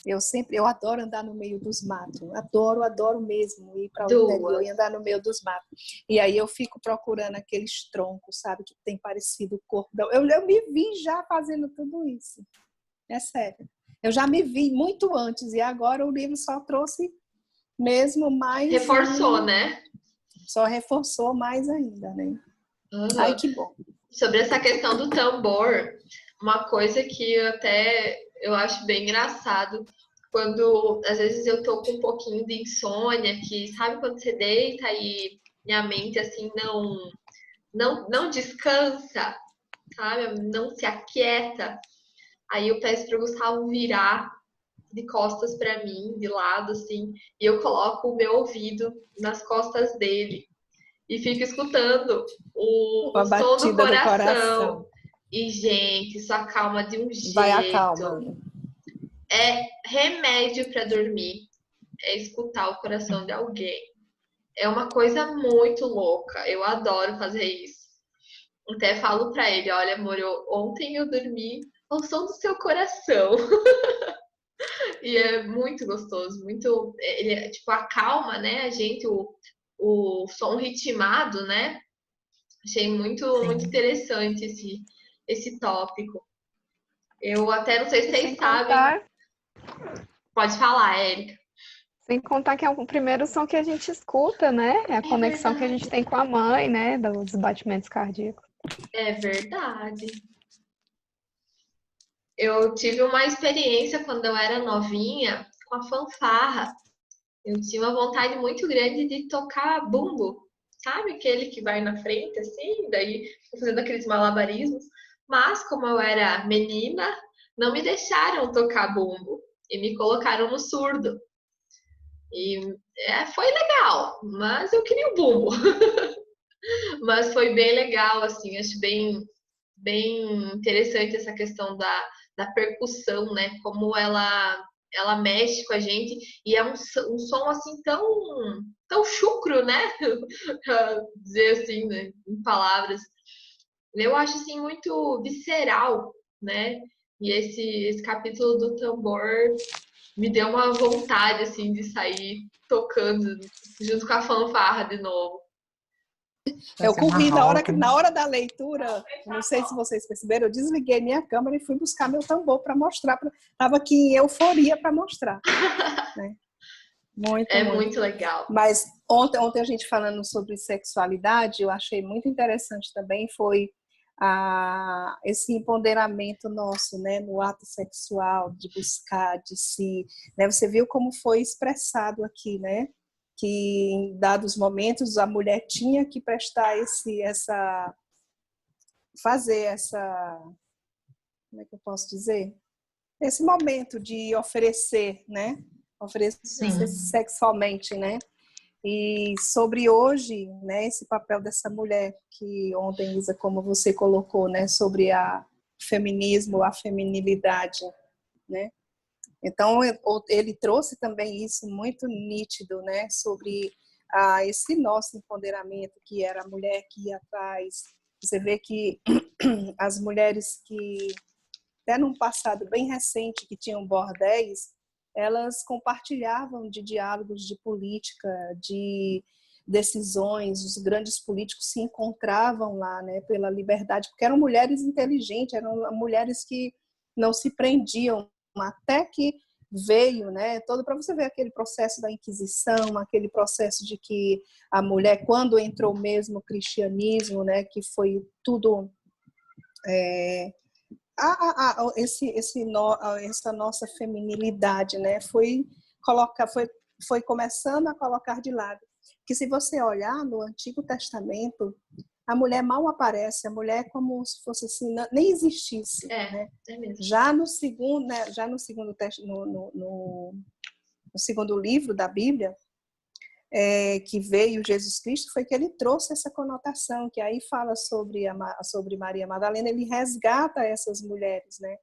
eu adoro andar no meio dos matos. Adoro mesmo ir para o interior e andar no meio dos matos. E aí eu fico procurando aqueles troncos, sabe, que tem parecido cordão. Eu me vi já fazendo tudo isso. É sério. Eu já me vi muito antes e agora o livro só trouxe mesmo mais... Reforçou, né? Só reforçou mais ainda, né? Uhum. Ai, que bom. Sobre essa questão do tambor, uma coisa que eu acho bem engraçado, quando às vezes eu tô com um pouquinho de insônia, que sabe quando você deita e minha mente assim não descansa, sabe? Não se aquieta. Aí eu peço para o Gustavo virar de costas para mim, de lado assim, e eu coloco o meu ouvido nas costas dele e fico escutando o som do coração. E, gente, isso acalma de um jeito. Vai acalmando. É remédio para dormir. É escutar o coração de alguém. É uma coisa muito louca. Eu adoro fazer isso. Até falo para ele, olha, amor, ontem eu dormi ao som do seu coração. E é muito gostoso, muito... Ele, tipo, acalma, né, a gente, o som ritmado, né? Achei muito interessante esse tópico. Eu até não sei se vocês sabem. Pode falar, Érica. Sem contar que é o primeiro som que a gente escuta, né? É a conexão que a gente tem com a mãe, né? Dos batimentos cardíacos. É verdade. Eu tive uma experiência quando eu era novinha com a fanfarra. Eu tinha uma vontade muito grande de tocar bumbo, sabe? Aquele que vai na frente, assim, daí fazendo aqueles malabarismos. Mas, como eu era menina, não me deixaram tocar bumbo e me colocaram no surdo. E foi legal, mas eu queria o bumbo. Mas foi bem legal, assim, acho bem interessante essa questão da percussão, né? Como ela mexe com a gente e é um som assim tão chucro, né? Pra dizer assim, né? Em palavras. Eu acho assim muito visceral, né? E esse capítulo do tambor me deu uma vontade assim de sair tocando junto com a fanfarra de novo. Eu Fazer uma corri roda. na hora da leitura, não sei se vocês perceberam, eu desliguei minha câmera e fui buscar meu tambor para mostrar. Estava aqui em euforia para mostrar. Né? Muito. Muito legal. Mas ontem a gente falando sobre sexualidade, eu achei muito interessante também, foi esse empoderamento nosso, né, no ato sexual, de buscar, de si. Né? Você viu como foi expressado aqui, né? Que em dados momentos a mulher tinha que prestar fazer essa, como é que eu posso dizer? Esse momento de oferecer, né? Oferecer sexualmente, né? E sobre hoje, né, esse papel dessa mulher que ontem, Isa, como você colocou, né, sobre a feminismo, a feminilidade, né? Então, ele trouxe também isso muito nítido, né, sobre esse nosso empoderamento, que era a mulher que ia atrás. Você vê que as mulheres que, até num passado bem recente, que tinham bordéis, elas compartilhavam de diálogos de política, de decisões, os grandes políticos se encontravam lá, né, pela liberdade, porque eram mulheres inteligentes, eram mulheres que não se prendiam, até que veio, né, todo para você ver aquele processo da Inquisição, aquele processo de que a mulher, quando entrou mesmo o cristianismo, né, que foi tudo essa nossa feminilidade, né, foi começando a colocar de lado. Que se você olhar no Antigo Testamento, a mulher mal aparece, a mulher é como se fosse assim, nem existisse. Né? É mesmo. Já no segundo, né, no segundo livro da Bíblia, que veio Jesus Cristo, foi que ele trouxe essa conotação, que aí fala sobre Maria Madalena, ele resgata essas mulheres, né,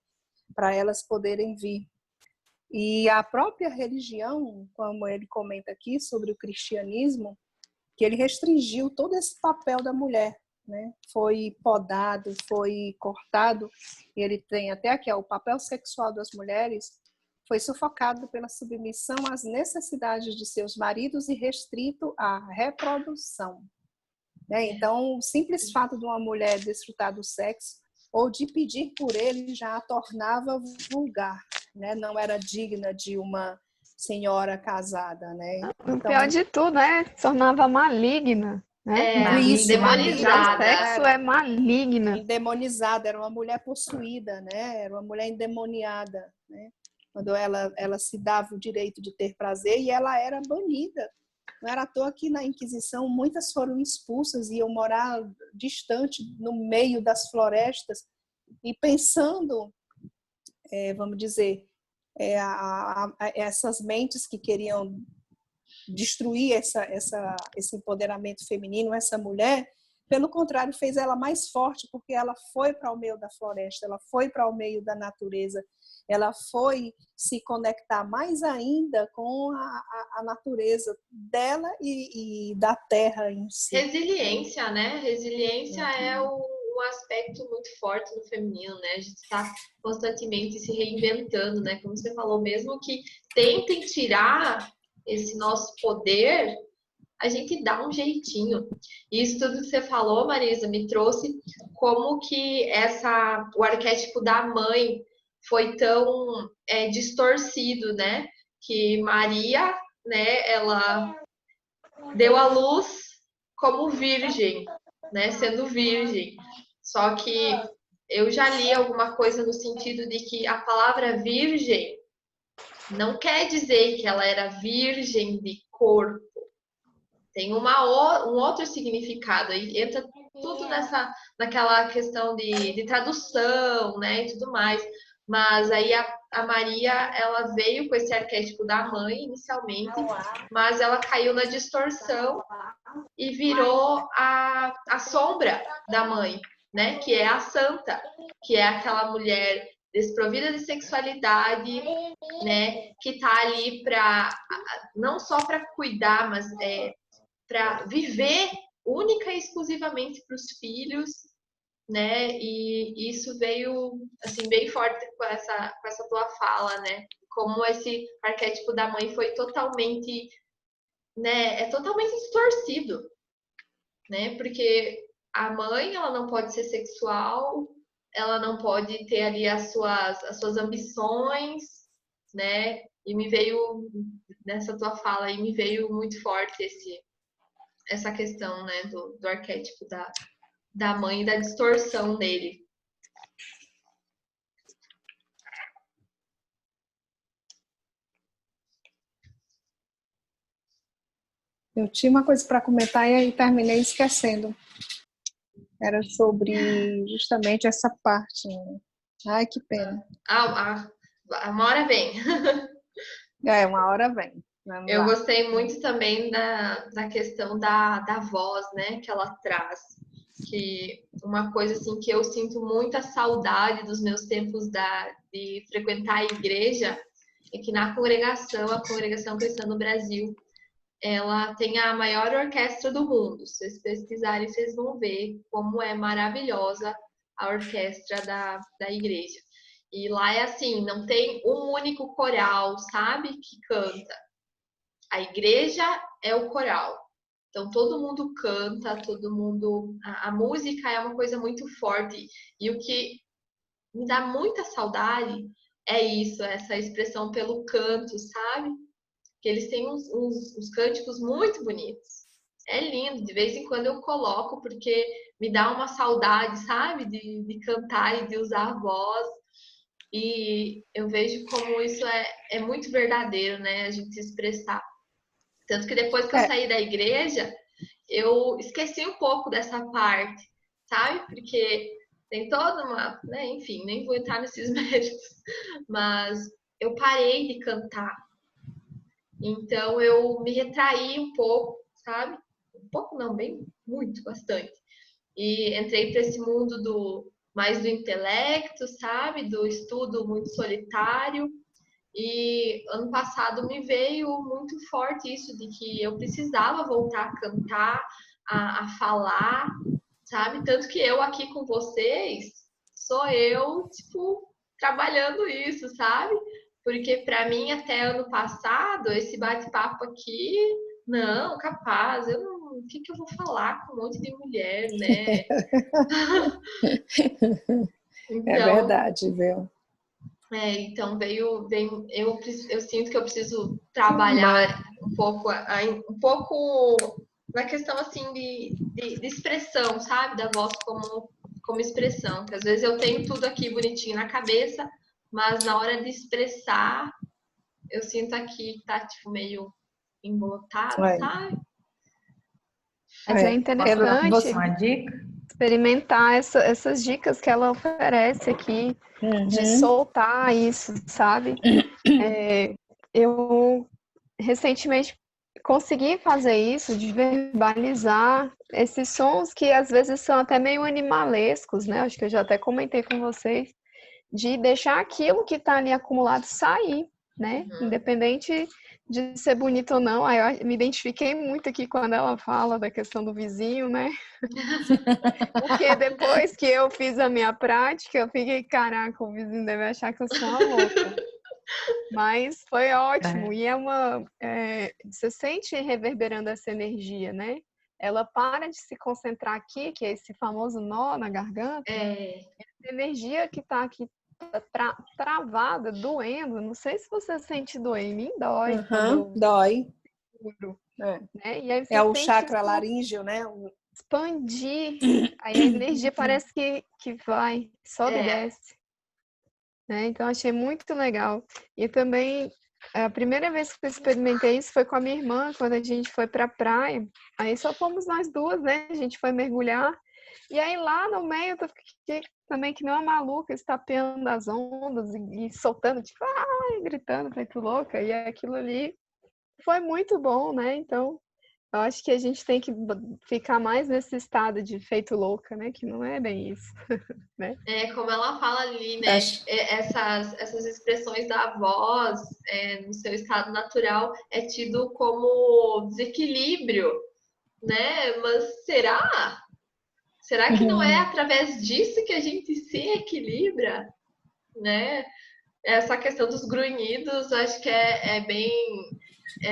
para elas poderem vir. E a própria religião, como ele comenta aqui sobre o cristianismo, que ele restringiu todo esse papel da mulher, né? Foi podado, foi cortado, e ele tem até aqui, o papel sexual das mulheres foi sufocado pela submissão às necessidades de seus maridos e restrito à reprodução. Né? Então, o simples fato de uma mulher desfrutar do sexo ou de pedir por ele já a tornava vulgar, né? Não era digna de uma senhora casada, né? O pior de tudo, né? Tornava maligna. Né? Demonizada. O sexo é maligna. Demonizada, era uma mulher possuída, né? Era uma mulher endemoniada, né? Quando ela se dava o direito de ter prazer e ela era banida. Não era à toa que na Inquisição muitas foram expulsas e iam morar distante, no meio das florestas, e pensando, vamos dizer, essas mentes que queriam destruir esse empoderamento feminino, essa mulher, pelo contrário, fez ela mais forte, porque ela foi para o meio da floresta, ela foi para o meio da natureza, ela foi se conectar mais ainda com a natureza dela e da terra em si. Resiliência, né? Resiliência é um aspecto muito forte no feminino, né? A gente está constantemente se reinventando, né? Como você falou, mesmo que tentem tirar esse nosso poder, a gente dá um jeitinho. Isso tudo que você falou, Marisa, me trouxe como que o arquétipo da mãe foi tão distorcido, né? Que Maria, né, ela deu à luz como virgem, né, sendo virgem. Só que eu já li alguma coisa no sentido de que a palavra virgem não quer dizer que ela era virgem de corpo. Tem um outro significado. Aí entra tudo naquela questão de tradução, né, e tudo mais. Mas aí a Maria, ela veio com esse arquétipo da mãe inicialmente, mas ela caiu na distorção e virou a sombra da mãe, né? Que é a santa, que é aquela mulher desprovida de sexualidade, né? Que tá ali não só para cuidar, mas para viver única e exclusivamente para os filhos, né? E isso veio assim bem forte com essa tua fala, né? Como esse arquétipo da mãe foi totalmente, né? É totalmente distorcido, né? Porque a mãe, ela não pode ser sexual, ela não pode ter ali as suas ambições, né? E me veio nessa tua fala aí me veio muito forte essa questão, né, do arquétipo da mãe e da distorção dele. Eu tinha uma coisa para comentar e aí terminei esquecendo. Era sobre justamente essa parte. Ai, que pena. Uma hora vem. Uma hora vem. Vamos Eu lá. gostei muito também da questão da voz, né, que ela traz. Que uma coisa assim que eu sinto muita saudade dos meus tempos de frequentar a igreja é que na congregação, a Congregação Cristã no Brasil, ela tem a maior orquestra do mundo. Se vocês pesquisarem, vocês vão ver como é maravilhosa a orquestra da igreja. E lá é assim, não tem um único coral, sabe, que canta. A igreja é o coral. Então todo mundo canta, todo mundo. A música é uma coisa muito forte. E o que me dá muita saudade é isso, essa expressão pelo canto, sabe? Que eles têm uns cânticos muito bonitos. É lindo, de vez em quando eu coloco, porque me dá uma saudade, sabe? De cantar e de usar a voz. E eu vejo como isso é muito verdadeiro, né? A gente se expressar. Tanto que depois que eu saí da igreja, eu esqueci um pouco dessa parte, sabe? Porque tem toda uma, né? Enfim, nem vou entrar nesses méritos, mas eu parei de cantar. Então eu me retraí um pouco, sabe? Um pouco não, bem, muito, bastante. E entrei para esse mundo mais do intelecto, sabe? Do estudo muito solitário. E ano passado me veio muito forte isso de que eu precisava voltar a cantar, a falar, sabe? Tanto que eu aqui com vocês sou eu, tipo, trabalhando isso, sabe? Porque para mim até ano passado esse bate-papo aqui, não, capaz, eu não, o que eu vou falar com um monte de mulher, né? Então, é verdade, viu? Então eu sinto que eu preciso trabalhar um pouco na questão assim de expressão, sabe? Da voz como expressão. Que às vezes eu tenho tudo aqui bonitinho na cabeça, mas na hora de expressar, eu sinto aqui que tá tipo meio embolotado, sabe? Mas é interessante uma dica? Experimentar essas dicas que ela oferece aqui, de soltar isso, sabe? Eu recentemente consegui fazer isso, de verbalizar esses sons que às vezes são até meio animalescos, né? Acho que eu já até comentei com vocês, de deixar aquilo que está ali acumulado sair, né? Independente de ser bonito ou não. Aí eu me identifiquei muito aqui quando ela fala da questão do vizinho, né? Porque depois que eu fiz a minha prática, eu fiquei, caraca, o vizinho deve achar que eu sou uma louca. Mas foi ótimo. E você sente reverberando essa energia, né? Ela para de se concentrar aqui, que é esse famoso nó na garganta. Essa energia que está aqui travada, doendo. Não sei se você sente doer. Em mim dói. Dói. Né? E aí é o chakra laríngeo, né? Expandir. Aí a energia parece que vai, sobe e desce. Né? Então, achei muito legal. E também A primeira vez que eu experimentei isso foi com a minha irmã, quando a gente foi pra praia. Aí só fomos nós duas, né? A gente foi mergulhar. E aí lá no meio eu fiquei também que nem uma maluca, estapeando as ondas e soltando, tipo, ai, gritando, feito louca. E aquilo ali foi muito bom, né? Então, eu acho que a gente tem que ficar mais nesse estado de feito louca, né? Que não é bem isso, né? Como ela fala ali, né? Essas expressões da voz no seu estado natural é tido como desequilíbrio, né? Mas será? Será que não é através disso que a gente se equilibra, né? Essa questão dos grunhidos, acho que é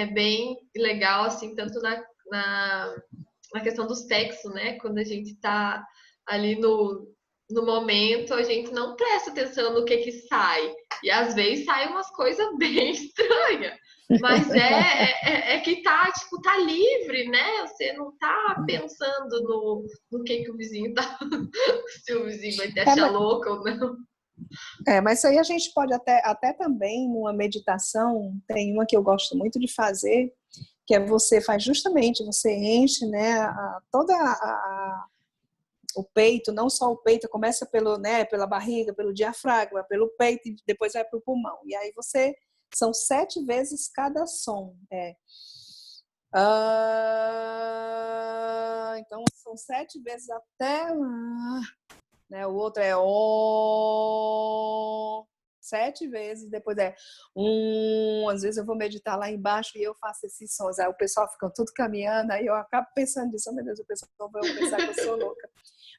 bem legal, assim, tanto na questão do sexo, né? Quando a gente tá ali no momento, a gente não presta atenção no que sai. E às vezes saem umas coisas bem estranhas. Mas é que tá, tipo, tá livre, né? Você não tá pensando no que o vizinho tá. Se o vizinho vai te achar louca ou não. Mas isso aí a gente pode até também, numa meditação, tem uma que eu gosto muito de fazer, que é você faz justamente, você enche, né, o peito, não só o peito, começa pela barriga, pelo diafragma, pelo peito e depois vai para o pulmão. E aí são 7 vezes cada som. Então são 7 vezes até... né? O outro é o 7 vezes, depois é às vezes eu vou meditar lá embaixo e eu faço esses sons, aí o pessoal fica tudo caminhando, aí eu acabo pensando nisso, oh, meu Deus, o pessoal vai pensar que eu sou louca.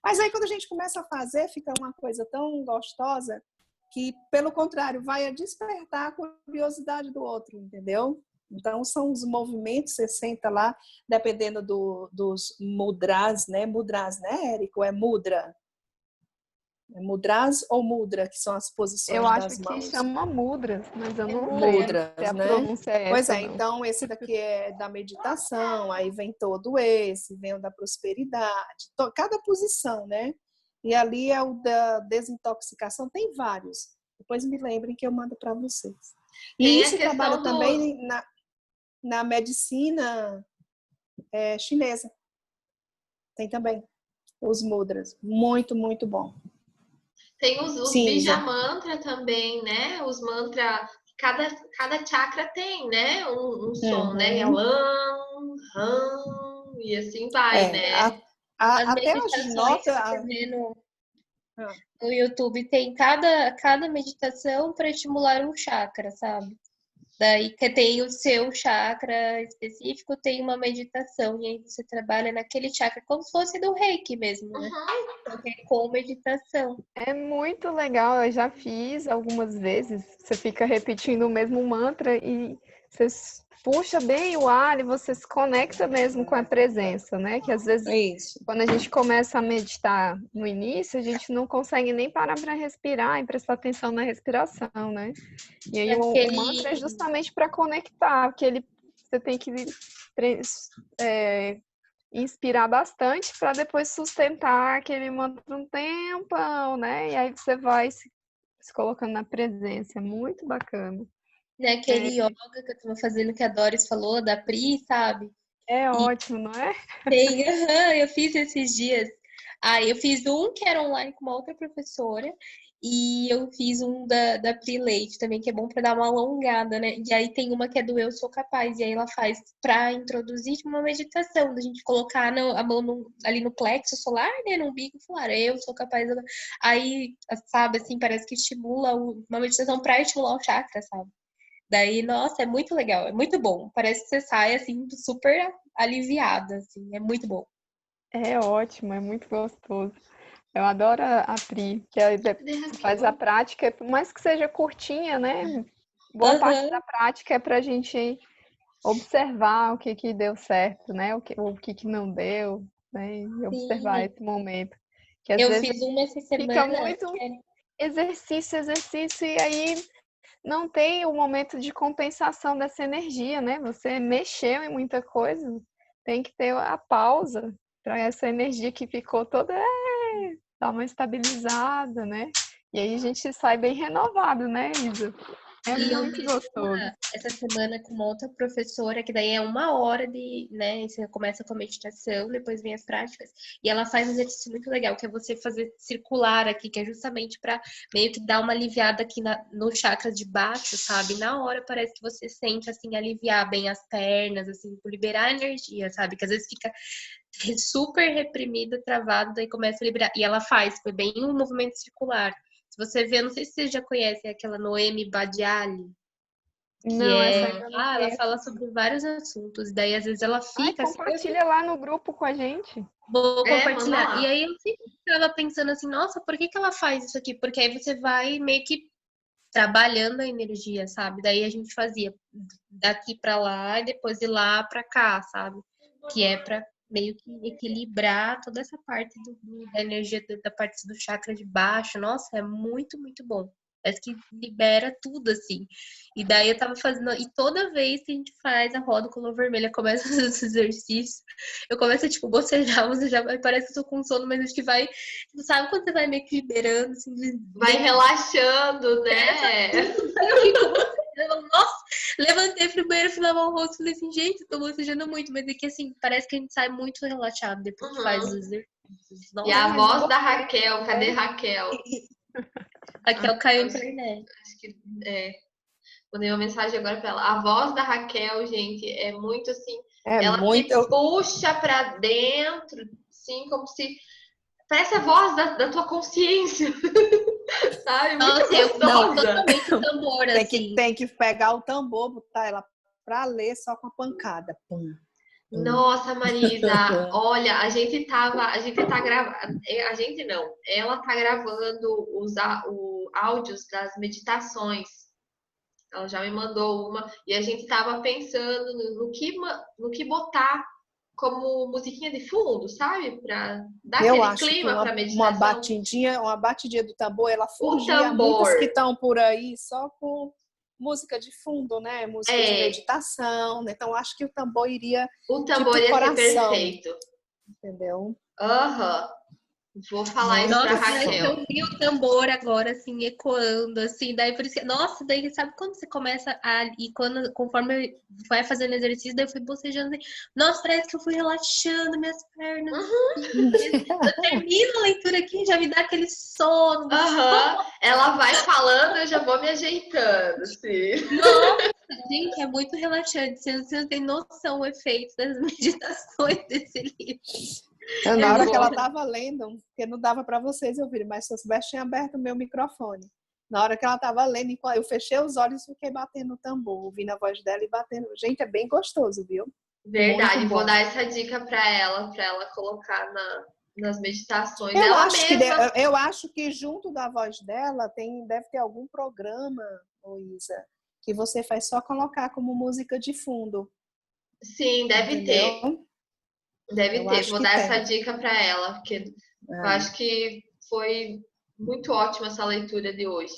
Mas aí quando a gente começa a fazer, fica uma coisa tão gostosa que, pelo contrário, vai a despertar a curiosidade do outro, entendeu? Então, são os movimentos, você senta lá, dependendo dos mudras, né? Mudras, né, Érico? É mudra. É mudras ou mudra, que são as posições das mãos? Eu acho que chama mudras, mas eu não mudras, sei se a né? pronúncia é essa. Pois é, não. então esse daqui é da meditação, aí vem todo esse, vem o da prosperidade, cada posição, né? E ali é o da desintoxicação, tem vários. Depois me lembrem que eu mando para vocês. E Tem isso trabalha também na medicina chinesa. Tem também os mudras. Muito, muito bom. Tem os bija mantra também, né? Os mantra, cada chakra tem, né? Um som, né? É lam, ram, e assim vai, né? As Até meditações as notas... que você vê no YouTube, tem cada meditação para estimular um chakra, sabe? Daí que tem o seu chakra específico, tem uma meditação, e aí você trabalha naquele chakra, como se fosse do Reiki mesmo, né? Com meditação. É muito legal, eu já fiz algumas vezes. Você fica repetindo o mesmo mantra e você puxa bem o ar e você se conecta mesmo com a presença, né? Que às vezes, quando a gente começa a meditar no início, a gente não consegue nem parar para respirar e prestar atenção na respiração, né? E aí o mantra é justamente para conectar, porque você tem que inspirar bastante para depois sustentar aquele mantra um tempão, né? E aí você vai se colocando na presença. É muito bacana. Naquele yoga que eu tava fazendo, que a Doris falou, da Pri, sabe? É ótimo, não é? Tem, eu fiz esses dias. Aí eu fiz um que era online com uma outra professora, e eu fiz um da Pri Leite também, que é bom para dar uma alongada, né? E aí tem uma que é do Eu Sou Capaz, e aí ela faz para introduzir uma meditação, da gente colocar a mão ali no plexo solar, né? No umbigo e falar, eu sou capaz. Aí, sabe, assim, parece que estimula uma meditação para estimular o chakra, sabe? Daí, nossa, é muito legal, é muito bom. Parece que você sai, assim, super aliviada, assim, é muito bom. É ótimo, é muito gostoso. Eu adoro a Pri, que faz a prática, por mais que seja curtinha, né? Boa parte da prática é pra gente observar o que deu certo, né? O que não deu, né? E observar esse momento. Que às vezes fiz uma essa semana. Fica muito exercício, e aí não tem o momento de compensação dessa energia, né? Você mexeu em muita coisa, tem que ter a pausa para essa energia que ficou toda dar uma estabilizada, né? E aí a gente sai bem renovado, né, Isa? É E eu muito fiz gostoso. essa semana com uma outra professora, que daí é 1 hora de, né? Você começa com a meditação, depois vem as práticas. E ela faz um exercício muito legal, que é você fazer circular aqui, que é justamente para meio que dar uma aliviada aqui no chakra de baixo, sabe? Na hora parece que você sente, assim, aliviar bem as pernas, assim, por liberar energia, sabe? Que às vezes fica super reprimido, travado, daí começa a liberar. E ela faz, foi bem um movimento circular. Se você vê, não sei se você já conhece aquela Noemi Badiali, que Não, essa ainda não ela conheço. fala sobre vários assuntos, daí às vezes ela Ai, fica assim, compartilha lá no grupo com a gente. vou Manda compartilhar. E lá. aí eu sempre ficava pensando assim, nossa, por que ela faz isso aqui? Porque aí você vai meio que trabalhando a energia, sabe? Daí a gente fazia daqui pra lá e depois de lá pra cá, sabe? Que é pra meio que equilibrar toda essa parte da energia da parte do chakra de baixo. Nossa, é muito, muito bom. Parece que libera tudo, assim. E daí eu tava fazendo. E toda vez que a gente faz a roda color vermelha, começa os exercícios, eu começo a, tipo, bocejar, parece que eu tô com sono, mas acho que vai. Sabe quando você vai meio que liberando, assim, Vai relaxando, né? eu fico bocejando. Nossa, levantei pro banheiro, fui lavar o rosto e falei assim, gente, eu tô bocejando muito, mas é que assim, parece que a gente sai muito relaxado depois que faz os exercícios. E Nossa, a voz da Raquel, cadê Raquel? aqui é o caiu a internet. Acho que mandei uma mensagem agora pra ela. A voz da Raquel, gente, é muito assim. É Ela muito. me puxa pra dentro, assim, como se. Parece a voz da tua consciência. Sabe? Muito Nossa, eu Não, gostosa. totalmente o tambor, assim. tem que pegar o tambor, botar ela pra ler só com a pancada. Pum. Nossa, Marisa, olha, a gente tá gravando, a gente não, ela tá gravando os áudios das meditações. Ela já me mandou uma e a gente tava pensando no que botar como musiquinha de fundo, sabe? Pra dar Eu aquele acho que clima pra uma meditação. batidinha do tambor, ela O fugia. tambor, Muitas que estão por aí só com música de fundo, né? Música de meditação, né? Então acho que o tambor iria o tambor tipo ia ser coração, perfeito. entendeu? Aham. Vou falar isso pra Muito Nossa, mas Raquel. eu vi o tambor agora, assim, ecoando, assim, daí por isso que, nossa, daí sabe quando você começa e conforme vai fazendo exercício, daí eu fui bocejando, assim, nossa, parece que eu fui relaxando minhas pernas, assim, eu termino a leitura aqui, já me dá aquele sono, Aham. Ela vai falando, eu já vou me ajeitando, assim. nossa, gente, é muito relaxante, você não tem noção o efeito das meditações desse livro. Então, É na hora que ela bom. estava lendo, porque não dava para vocês ouvirem, mas se eu soubesse, tinha aberto o meu microfone. Na hora que ela estava lendo, eu fechei os olhos e fiquei batendo o tambor, ouvindo a voz dela e batendo. Gente, é bem gostoso, viu? Verdade, Muito vou bom. dar essa dica para ela colocar nas meditações. Ela mesma. Eu acho que junto da voz dela deve ter algum programa, Luísa, que você faz só colocar como música de fundo. Sim, deve Entendeu? ter. Deve Eu ter. acho Vou que dar essa tem. dica para ela, porque eu acho que foi muito ótima essa leitura de hoje.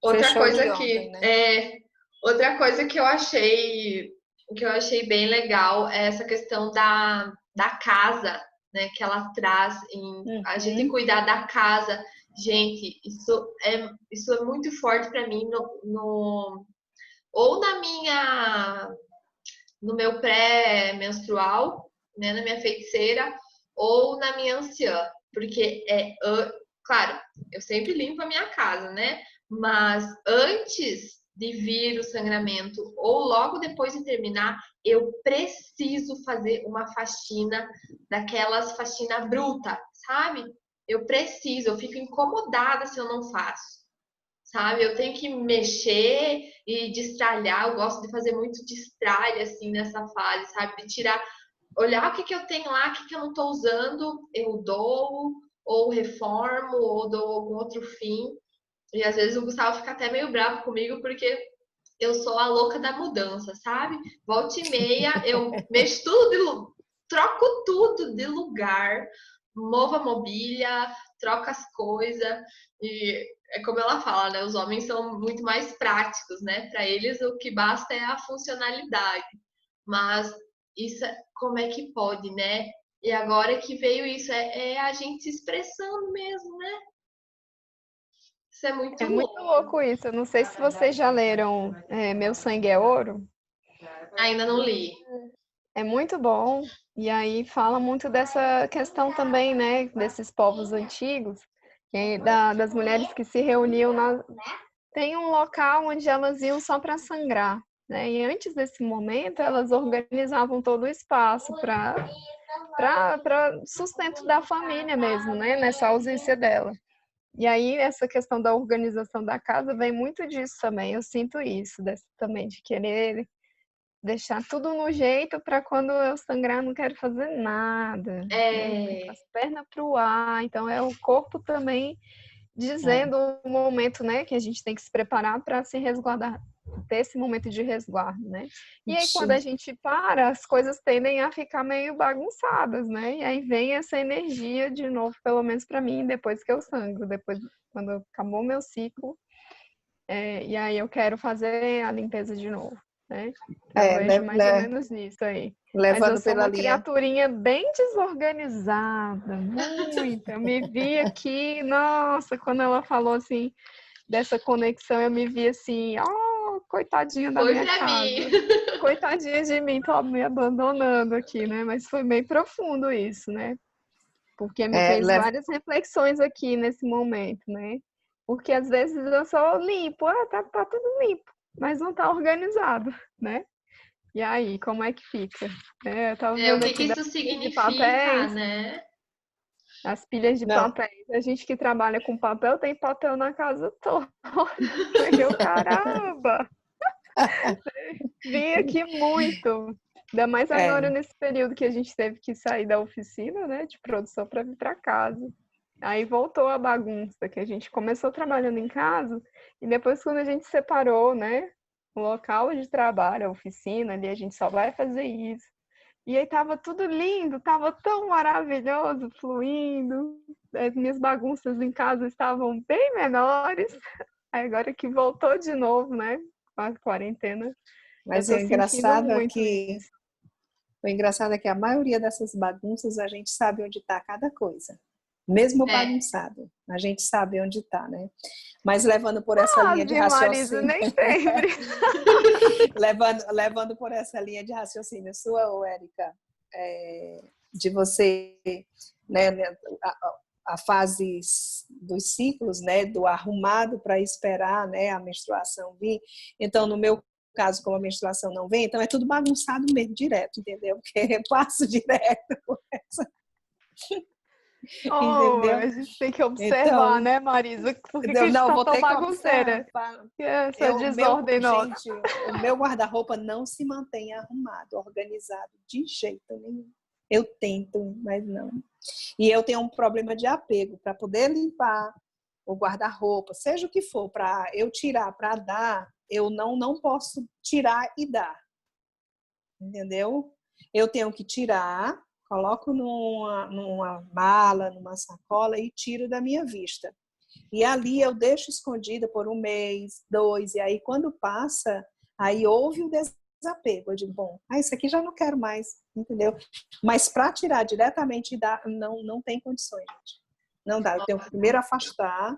Outra Fechou coisa de ordem, né? outra coisa que eu achei bem legal é essa questão da casa, né, que ela traz em a gente Uhum. cuidar da casa. Gente, isso é muito forte para mim ou no meu pré-menstrual, né, na minha feiticeira, ou na minha anciã, porque claro, eu sempre limpo a minha casa, né? Mas antes de vir o sangramento ou logo depois de terminar, eu preciso fazer uma faxina daquelas faxina bruta, sabe? Eu fico incomodada se eu não faço. Sabe, eu tenho que mexer e destralhar. Eu gosto de fazer muito destralhe assim nessa fase, sabe? De tirar, olhar o que eu tenho lá, o que eu não estou usando, eu dou, ou reformo, ou dou algum outro fim. E às vezes o Gustavo fica até meio bravo comigo porque eu sou a louca da mudança, sabe? Volta e meia, eu mexo tudo, troco tudo de lugar, movo a mobília, troco as coisas. E é como ela fala, né? Os homens são muito mais práticos, né? Para eles o que basta é a funcionalidade. Mas isso, como é que pode, né? E agora que veio isso, é a gente se expressando mesmo, né? Isso é muito É muito louco. louco isso. Eu não sei se vocês já leram Meu Sangue é Ouro. Ainda não li. É muito bom. E aí fala muito dessa questão também, né? Desses povos antigos, das mulheres que se reuniam tem um local onde elas iam só para sangrar, né? E antes desse momento, elas organizavam todo o espaço para sustento da família mesmo, né? Nessa ausência dela. E aí, essa questão da organização da casa vem muito disso também. Eu sinto isso, também, de querer deixar tudo no jeito para quando eu sangrar, não quero fazer nada. Né? Com as pernas para o ar. Então, é o corpo também dizendo o momento, né, que a gente tem que se preparar para se resguardar, ter esse momento de resguardo, né? E aí, quando a gente para, as coisas tendem a ficar meio bagunçadas, né? E aí vem essa energia de novo, pelo menos para mim, depois que eu sangro, depois, quando acabou o meu ciclo, e aí eu quero fazer a limpeza de novo, né? Eu vejo mais ou menos isso aí. Mas eu sou uma criaturinha bem desorganizada, muito. Eu me vi aqui, nossa, quando ela falou assim, dessa conexão, eu me vi assim, coitadinha da minha casa. Coitadinha de mim, tô me abandonando aqui, né? Mas foi bem profundo isso, né? Porque me fez várias reflexões aqui nesse momento, né? Porque às vezes eu só limpo, tá tudo limpo, mas não tá organizado, né? E aí, como é que fica? Eu tava vendo o que isso significa, né? As pilhas de papéis. A gente que trabalha com papel tem papel na casa toda. Caramba! Vim aqui muito. Ainda mais agora nesse período que a gente teve que sair da oficina, né, de produção para vir para casa. Aí voltou a bagunça, que a gente começou trabalhando em casa e depois quando a gente separou, né, o local de trabalho, a oficina, ali a gente só vai fazer isso. E aí tava tudo lindo, tava tão maravilhoso, fluindo. As minhas bagunças em casa estavam bem menores. Aí agora que voltou de novo, né, com a quarentena. Mas o engraçado é que a maioria dessas bagunças a gente sabe onde está cada coisa. Mesmo bagunçado, a gente sabe onde está, né? Mas levando por essa linha de raciocínio... Marisa, nem sempre. levando por essa linha de raciocínio sua, Érica, de você, né, a fase dos ciclos, né, do arrumado para esperar, né, a menstruação vir. Então, no meu caso, como a menstruação não vem, então é tudo bagunçado mesmo, direto, entendeu? Porque eu passo direto por essa... Entendeu? A gente tem que observar, então, né, Marisa? Porque que a gente tá tão bagunceira? Essa desordem nossa. Gente, o meu guarda-roupa não se mantém arrumado, organizado, de jeito nenhum. Eu tento, mas não. E eu tenho um problema de apego. Para poder limpar o guarda-roupa, seja o que for, para eu tirar, para dar, eu não posso tirar e dar. Entendeu? Eu tenho que tirar... Coloco numa mala, numa sacola e tiro da minha vista. E ali eu deixo escondida por 1 mês, 2, e aí quando passa, aí houve o desapego. Eu digo, bom, isso aqui já não quero mais, entendeu? Mas para tirar diretamente e dar, não tem condições, gente. Não dá, eu tenho que primeiro afastar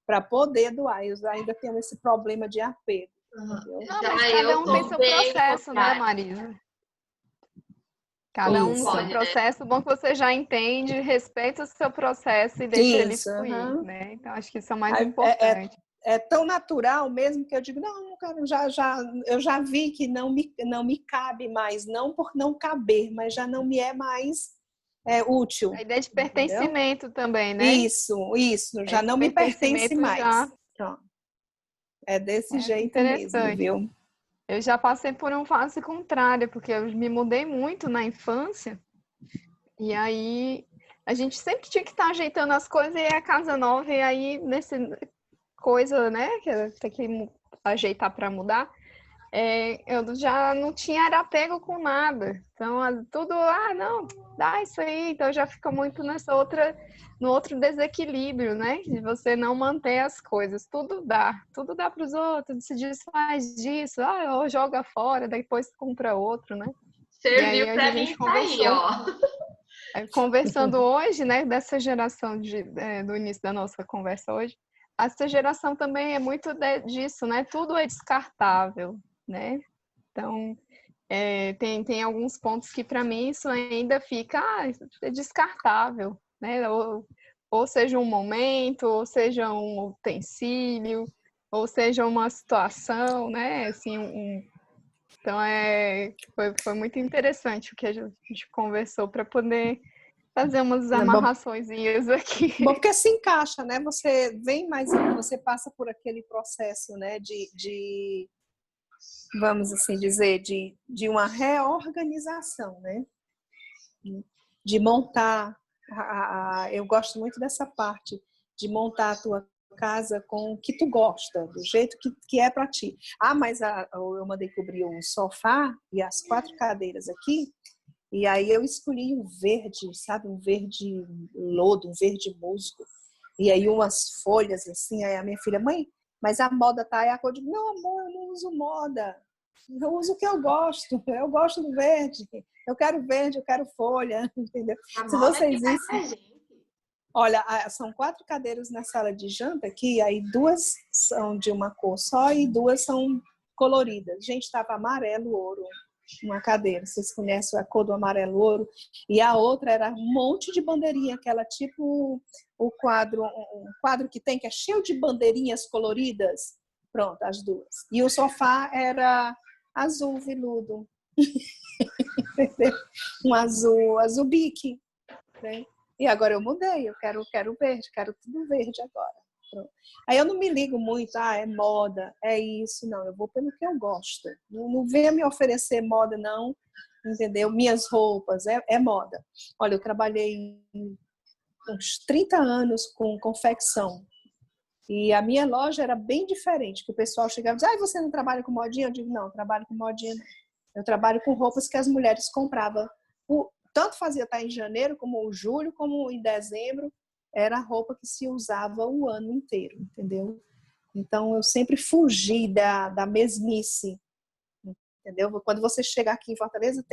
para poder doar. Eu ainda tenho esse problema de apego. Não, mas cada um tem seu processo, né, Marisa? Cada um no seu processo, bom que você já entende, respeita o seu processo e deixa ele fluir, né? Então, acho que isso é o mais importante. É tão natural mesmo que eu digo, não, cara, eu já vi que não me cabe mais, não por não caber, mas já não me é mais útil. A ideia de pertencimento, entendeu? Também, né? Isso, já não me pertence mais. Pronto. É desse jeito mesmo, viu? Eu já passei por uma fase contrária, porque eu me mudei muito na infância. E aí, a gente sempre tinha que estar ajeitando as coisas e a casa nova. E aí, nessa coisa, né, que tem que ajeitar para mudar, eu já não tinha apego com nada. Então, tudo, não, dá isso aí. Então, já fica muito no outro desequilíbrio, né? De você não manter as coisas. Tudo dá para os outros, se desfaz disso, ou joga fora, depois compra outro, né? Serviu para mim sair, ó. Conversando hoje, né, dessa geração do início da nossa conversa hoje, essa geração também é muito disso, né? Tudo é descartável, né? Então, tem alguns pontos que para mim isso ainda fica é descartável, né? Ou seja um momento, ou seja um utensílio, ou seja uma situação, né? Assim, Então, foi muito interessante o que a gente conversou para poder fazer umas amarraçõezinhas aqui. Bom, porque se encaixa, né? Você vem mais, você passa por aquele processo, né? De vamos assim dizer, de uma reorganização, né? De montar. Eu gosto muito dessa parte, de montar a tua casa com o que tu gosta, do jeito que é para ti. Mas eu mandei cobrir o sofá e as 4 cadeiras aqui, e aí eu escolhi um verde, sabe? Um verde lodo, um verde musgo. E aí umas folhas assim, aí a minha filha, mãe, mas a moda tá aí a cor. Eu digo, não, amor, eu não uso moda. Eu uso o que eu gosto do verde. Eu quero verde, eu quero folha, entendeu? Se vocês vissem... Olha, são 4 cadeiras na sala de janta aqui, aí 2 são de uma cor só e 2 são coloridas. Gente, estava amarelo, ouro, uma cadeira. Vocês conhecem a cor do amarelo, ouro? E a outra era um monte de bandeirinha, aquela tipo um quadro que tem, que é cheio de bandeirinhas coloridas. Pronto, as 2. E o sofá era azul veludo. Um azul bique, né? E agora eu mudei, eu quero verde, quero tudo verde agora. Pronto. Aí eu não me ligo muito, é moda, é isso, não. Eu vou pelo que eu gosto. Não venha me oferecer moda, não, entendeu? Minhas roupas, é moda. Olha, eu trabalhei uns 30 anos com confecção. E a minha loja era bem diferente, que o pessoal chegava e dizia, você não trabalha com modinha? Eu digo, não, eu trabalho com modinha, não. Eu trabalho com roupas que as mulheres compravam. Tanto fazia estar em janeiro, como julho, como em dezembro, era a roupa que se usava o ano inteiro, entendeu? Então, eu sempre fugi da mesmice, entendeu? Quando você chega aqui em Fortaleza,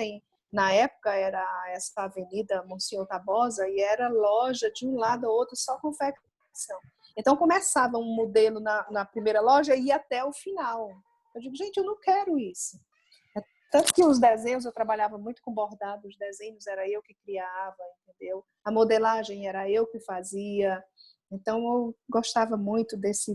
na época era essa avenida Monsenhor Tabosa, e era loja de um lado ao outro, só confecção. Então, começava um modelo na primeira loja e ia até o final. Eu digo, gente, eu não quero isso. Tanto que os desenhos, eu trabalhava muito com bordado, os desenhos era eu que criava, entendeu? A modelagem era eu que fazia. Então, eu gostava muito desse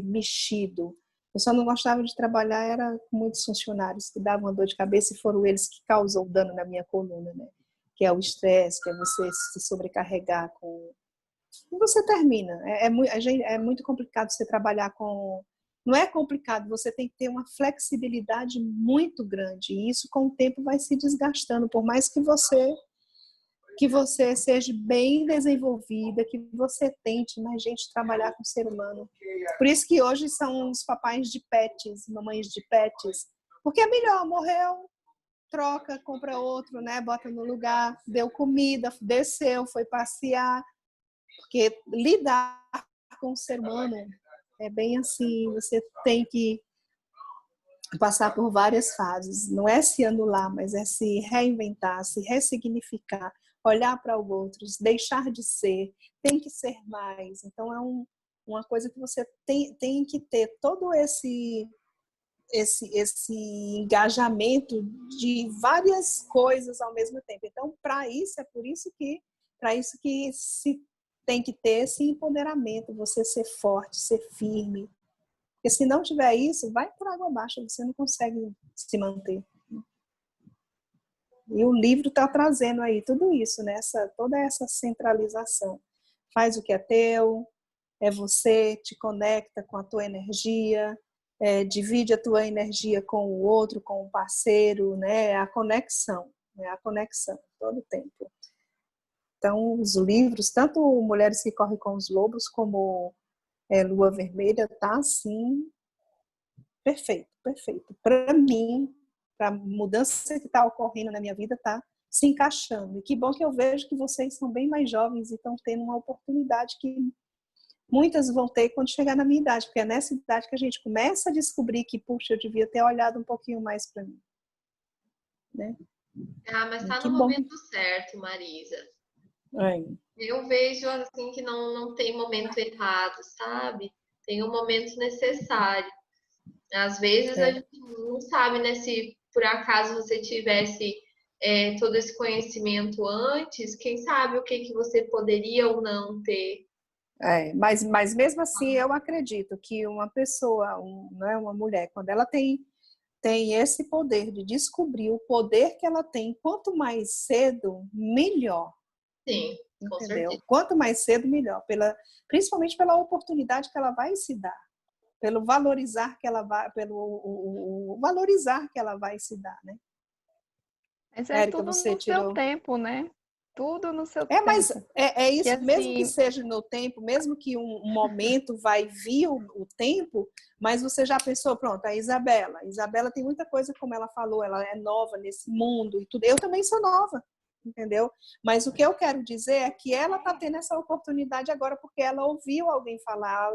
mexido. Eu só não gostava de trabalhar, era com muitos funcionários que davam uma dor de cabeça e foram eles que causam dano na minha coluna, né? Que é o estresse, que é você se sobrecarregar com... E você termina. É muito complicado você trabalhar com... Não é complicado, você tem que ter uma flexibilidade muito grande. E isso, com o tempo, vai se desgastando. Por mais que você seja bem desenvolvida, que você tente, mas, gente, trabalhar com o ser humano. Por isso que hoje são os papais de pets, mamães de pets. Porque é melhor, morreu, troca, compra outro, né? Bota no lugar, deu comida, desceu, foi passear. Porque lidar com o ser humano é bem assim, você tem que passar por várias fases. Não é se anular, mas é se reinventar, se ressignificar, olhar para os outros, deixar de ser, tem que ser mais. Então, é uma coisa que você tem que ter todo esse engajamento de várias coisas ao mesmo tempo. Então, para isso que se tem que ter esse empoderamento, você ser forte, ser firme. Porque se não tiver isso, vai por água abaixo, você não consegue se manter. E o livro está trazendo aí tudo isso, né? Toda essa centralização. Faz o que é teu, é você, te conecta com a tua energia, divide a tua energia com o outro, com o parceiro, né? A conexão todo o tempo. Então, os livros, tanto Mulheres que Correm com os Lobos, como Lua Vermelha, tá assim, perfeito. Para mim, para a mudança que está ocorrendo na minha vida, tá se encaixando. E que bom que eu vejo que vocês são bem mais jovens e estão tendo uma oportunidade que muitas vão ter quando chegar na minha idade, porque é nessa idade que a gente começa a descobrir que, puxa, eu devia ter olhado um pouquinho mais para mim. Né? Mas tá no momento certo, Marisa. É. Eu vejo assim que não tem momento errado, sabe? Tem um momento necessário. Às vezes a É. gente não sabe, né, se por acaso você tivesse todo esse conhecimento antes, quem sabe o que que você poderia ou não ter. Mas mesmo assim, eu acredito que uma pessoa, né, uma mulher, quando ela tem esse poder de descobrir o poder que ela tem, quanto mais cedo, melhor. Sim, com Entendeu? certeza. Quanto mais cedo, melhor. Principalmente pela oportunidade que ela vai se dar, pelo valorizar que ela vai, o valorizar que ela vai se dar, né? Mas é Érica, tudo você no seu tirou. tempo, né? Tudo no seu Mas tempo. é Que isso, mesmo que assim, seja no tempo, mesmo que um momento vai vir o tempo, mas você já pensou, pronto, a Isabela tem muita coisa, como ela falou, ela é nova nesse mundo e tudo. Eu também sou nova, entendeu? Mas o que eu quero dizer é que ela está tendo essa oportunidade agora porque ela ouviu alguém falar,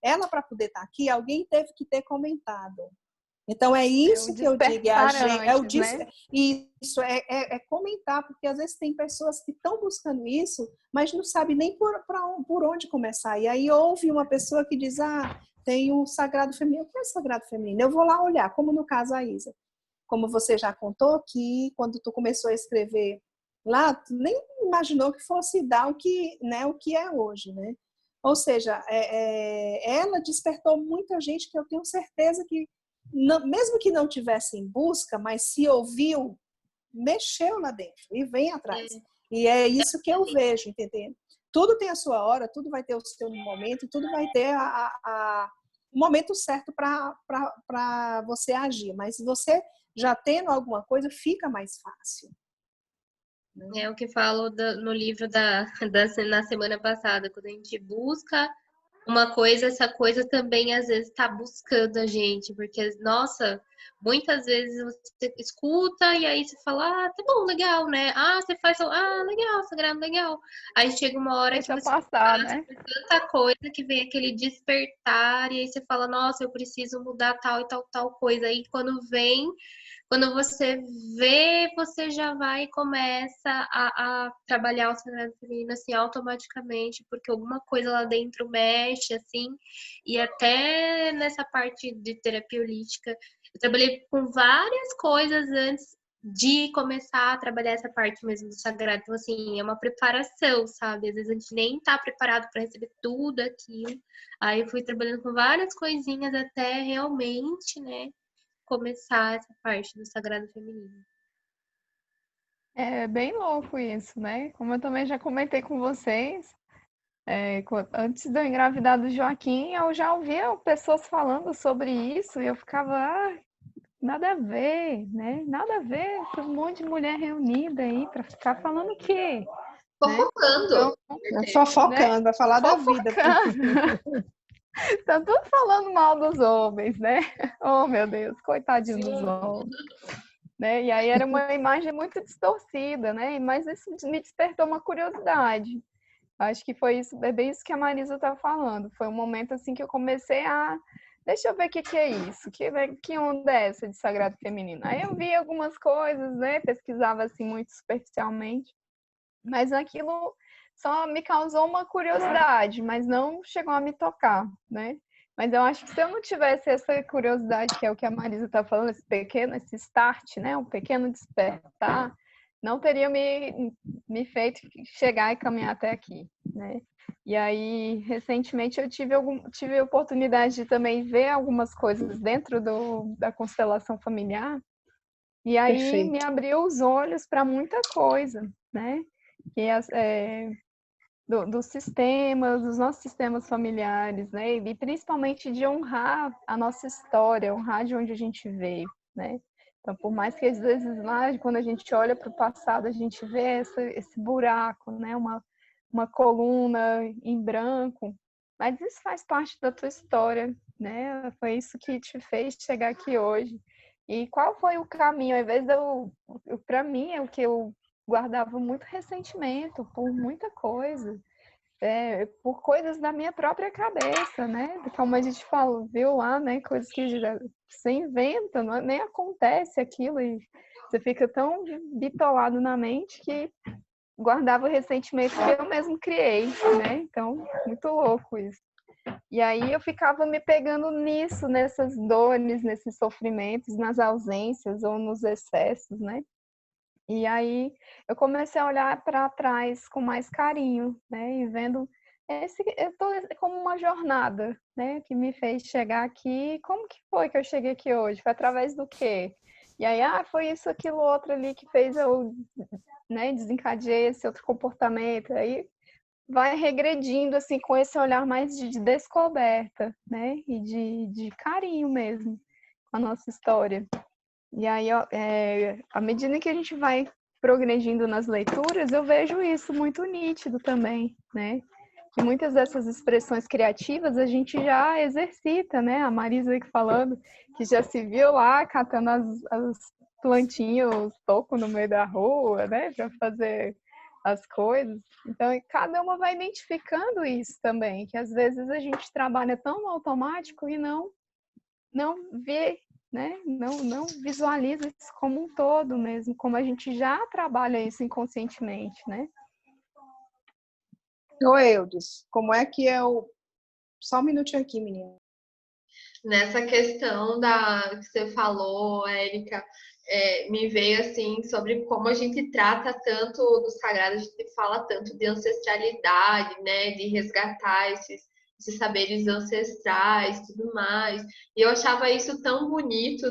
ela para poder estar aqui, alguém teve que ter comentado. Então, é é o isso que eu digo, despertar antes, né? isso é comentar, porque às vezes tem pessoas que estão buscando isso, mas não sabem nem por onde começar. E aí ouve uma pessoa que diz, tem o Sagrado Feminino. O que é o Sagrado Feminino? Eu vou lá olhar, como no caso a Isa. Como você já contou, que quando tu começou a escrever lá, tu nem imaginou que fosse dar o que é hoje, né? Ou seja, ela despertou muita gente que eu tenho certeza que mesmo que não tivesse em busca, mas se ouviu, mexeu lá dentro e vem atrás. E é isso que eu vejo, entendeu? Tudo tem a sua hora, tudo vai ter o seu momento, tudo vai ter o momento certo para você agir. Mas se você já tendo alguma coisa, fica mais fácil. É o que falo no livro na semana passada, quando a gente busca uma coisa, essa coisa também às vezes está buscando a gente, porque, nossa, muitas vezes você escuta e aí você fala, tá bom, legal, né? Você faz, legal, sagrado, legal. Aí chega uma hora que Deixa você passar, passa né? por tanta coisa que vem aquele despertar, e aí você fala, nossa, eu preciso mudar tal e tal, tal coisa. Aí quando você vê, você já vai e começa a trabalhar o sagrado feminino assim automaticamente, porque alguma coisa lá dentro mexe assim. E até nessa parte de terapia holística, eu trabalhei com várias coisas antes de começar a trabalhar essa parte mesmo do sagrado. Então, assim, é uma preparação, sabe? Às vezes a gente nem tá preparado para receber tudo aquilo. Aí eu fui trabalhando com várias coisinhas até realmente, né, começar essa parte do sagrado feminino. É bem louco isso, né? Como eu também já comentei com vocês, antes de eu engravidar do Joaquim, eu já ouvia pessoas falando sobre isso e eu ficava, nada a ver, né? Nada a ver, com um monte de mulher reunida aí para ficar falando o quê? Né? Então, Fofocando, com certeza. né? Fofocando, vai falar da vida. Fofocando. Tá tudo falando mal dos homens, né? Oh, meu Deus, coitadinho dos homens. Né? E aí era uma imagem muito distorcida, né? Mas isso me despertou uma curiosidade. Acho que foi isso, é bem isso que a Marisa estava falando. Foi um momento assim que eu comecei deixa eu ver o que é isso, que onda é essa de sagrado feminino. Aí eu vi algumas coisas, né? Pesquisava assim muito superficialmente, mas aquilo só me causou uma curiosidade, mas não chegou a me tocar, né? Mas eu acho que se eu não tivesse essa curiosidade, que é o que a Marisa está falando, esse start, né? Um pequeno despertar, não teria me feito chegar e caminhar até aqui, né? E aí, recentemente, eu tive a oportunidade de também ver algumas coisas dentro da constelação familiar, e aí me Perfeito. abriu os olhos para muita coisa, né? Que dos sistemas, dos nossos sistemas familiares, né? E principalmente de honrar a nossa história, honrar de onde a gente veio, né? Então, por mais que às vezes lá, quando a gente olha para o passado, a gente vê esse buraco, né? Uma coluna em branco, mas isso faz parte da tua história, né? Foi isso que te fez chegar aqui hoje. E qual foi o caminho? Ao invés de para mim, é o que eu guardava muito ressentimento por muita coisa, por coisas da minha própria cabeça, né? Como a gente falou, viu lá, né? Coisas que você inventa, nem acontece aquilo e você fica tão bitolado na mente que guardava o ressentimento que eu mesmo criei, né? Então, muito louco isso. E aí eu ficava me pegando nisso, nessas dores, nesses sofrimentos, nas ausências ou nos excessos, né? E aí eu comecei a olhar para trás com mais carinho, né? E vendo eu tô como uma jornada, né? Que me fez chegar aqui. Como que foi que eu cheguei aqui hoje? Foi através do quê? E aí, foi isso, aquilo, outro ali que fez eu, né, desencadear esse outro comportamento. Aí vai regredindo, assim, com esse olhar mais de descoberta, né? E de carinho mesmo com a nossa história. E aí, à medida que a gente vai progredindo nas leituras, eu vejo isso muito nítido também, né? Que muitas dessas expressões criativas a gente já exercita, né? A Marisa aqui falando que já se viu lá catando as plantinhas, os tocos no meio da rua, né? Para fazer as coisas. Então, cada uma vai identificando isso também, que às vezes a gente trabalha tão no automático e não vê, né? Não visualiza isso como um todo mesmo, como a gente já trabalha isso inconscientemente, né? Oi, Eudes, como é que é o... Só um minutinho aqui, menina. Nessa questão que você falou, Érica, me veio assim sobre como a gente trata tanto do sagrado, a gente fala tanto de ancestralidade, né? De resgatar esses saberes ancestrais, tudo mais. E eu achava isso tão bonito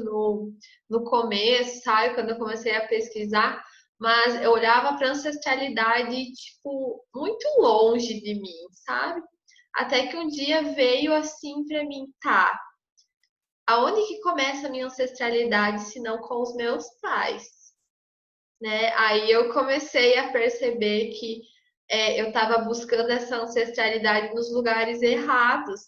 no começo, sabe? Quando eu comecei a pesquisar, mas eu olhava para a ancestralidade, tipo, muito longe de mim, sabe? Até que um dia veio assim para mim, tá? Aonde que começa a minha ancestralidade, se não com os meus pais? Né? Aí eu comecei a perceber que eu estava buscando essa ancestralidade nos lugares errados,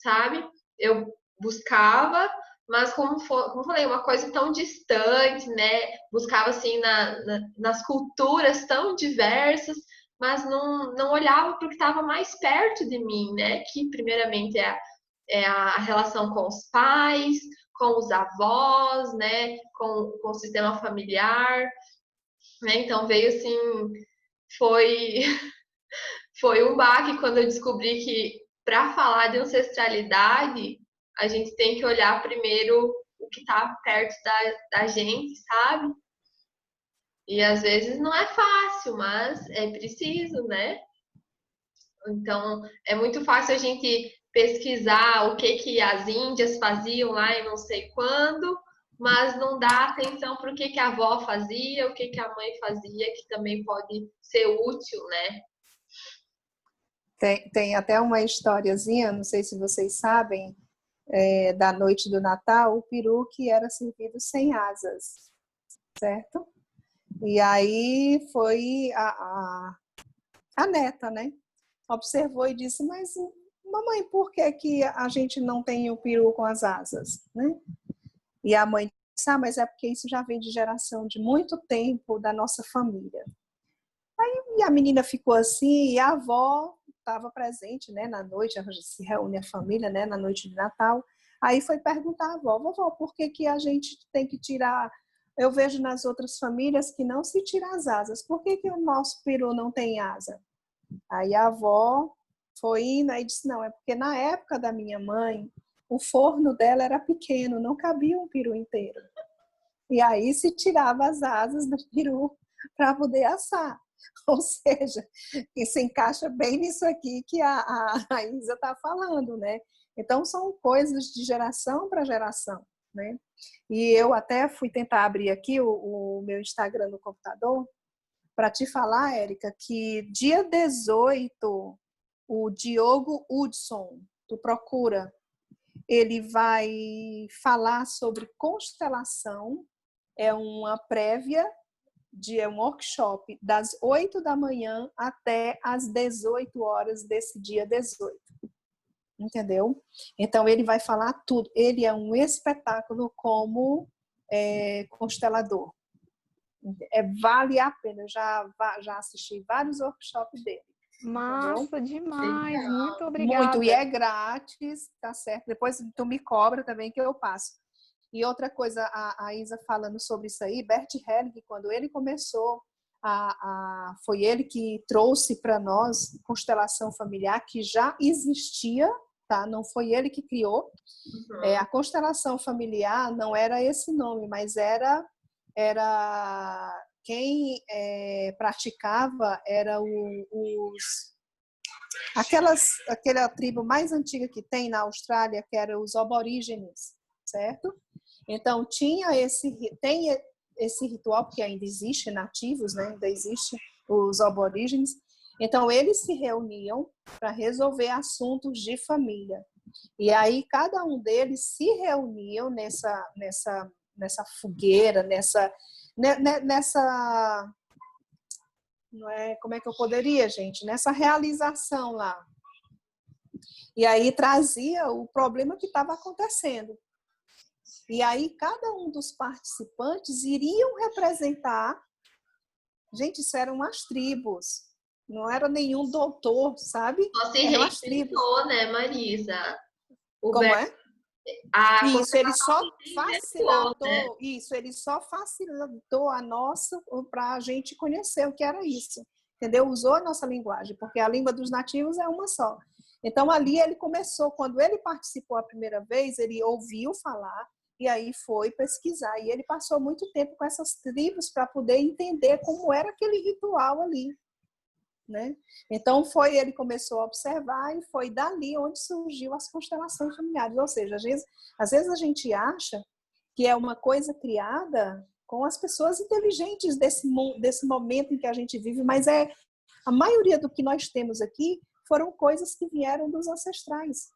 sabe? Eu buscava, mas como eu falei, uma coisa tão distante, né? Buscava assim nas culturas tão diversas, mas não olhava para o que estava mais perto de mim, né? Que primeiramente é a relação com os pais, com os avós, né? Com o sistema familiar, né? Então veio assim, foi foi um baque quando eu descobri que para falar de ancestralidade, a gente tem que olhar primeiro o que está perto da gente, sabe? E às vezes não é fácil, mas é preciso, né? Então, é muito fácil a gente pesquisar o que as índias faziam lá e não sei quando, mas não dá atenção para o que a avó fazia, o que a mãe fazia, que também pode ser útil, né? Tem até uma historiazinha, não sei se vocês sabem, da noite do Natal, o peru que era servido sem asas, certo? E aí foi a neta, né? Observou e disse, mas mamãe, por que a gente não tem o peru com as asas, né? E a mãe disse, mas é porque isso já vem de geração, de muito tempo da nossa família. Aí a menina ficou assim, e a avó estava presente, né, na noite, se reúne a família, né, na noite de Natal. Aí foi perguntar à avó, vovó, por que a gente tem que tirar... Eu vejo nas outras famílias que não se tira as asas. Por que o nosso peru não tem asa? Aí a avó foi indo e disse, não, é porque na época da minha mãe, o forno dela era pequeno, não cabia um peru inteiro. E aí se tirava as asas do peru para poder assar. Ou seja, isso encaixa bem nisso aqui que a Isa está falando, né? Então, são coisas de geração para geração, né? E eu até fui tentar abrir aqui o meu Instagram no computador para te falar, Érica, que dia 18, o Diogo Hudson, tu procura, ele vai falar sobre constelação, é uma prévia de um workshop das 8 da manhã até as 18 horas desse dia 18. Entendeu? Então, ele vai falar tudo. Ele é um espetáculo como constelador. Vale a pena. Eu já assisti vários workshops dele. Massa, entendeu? demais. Muito obrigada. Muito. E é grátis, tá certo? Depois tu me cobra também que eu passo. E outra coisa, a Isa falando sobre isso aí, Bert Helling, quando ele começou foi ele que trouxe para nós constelação familiar, que já existia, tá? Não foi ele que criou. A constelação familiar não era esse nome, mas era quem praticava era aquela tribo mais antiga que tem na Austrália, que era os aborígenes, certo? Então tem esse ritual, porque ainda existe nativos, né? Ainda existe os aborígenes. Então eles se reuniam para resolver assuntos de família. E aí cada um deles se reuniam nessa fogueira, nessa não é, como é que eu poderia, gente? Nessa realização lá. E aí trazia o problema que estava acontecendo. E aí cada um dos participantes iriam representar. Gente, isso eram as tribos. Não era nenhum doutor, sabe? Só se Eram as tribos. reinventou, né, Marisa? Como é? Isso, ele só facilitou, né? isso, ele só facilitou a nossa para a gente conhecer o que era isso, entendeu? Usou a nossa linguagem, porque a língua dos nativos é uma só. Então ali ele começou, quando ele participou a primeira vez, ele ouviu falar e aí foi pesquisar, e ele passou muito tempo com essas tribos para poder entender como era aquele ritual ali, né? Então ele começou a observar e foi dali onde surgiu as constelações familiares. Ou seja, às vezes a gente acha que é uma coisa criada com as pessoas inteligentes desse momento em que a gente vive, mas a maioria do que nós temos aqui foram coisas que vieram dos ancestrais,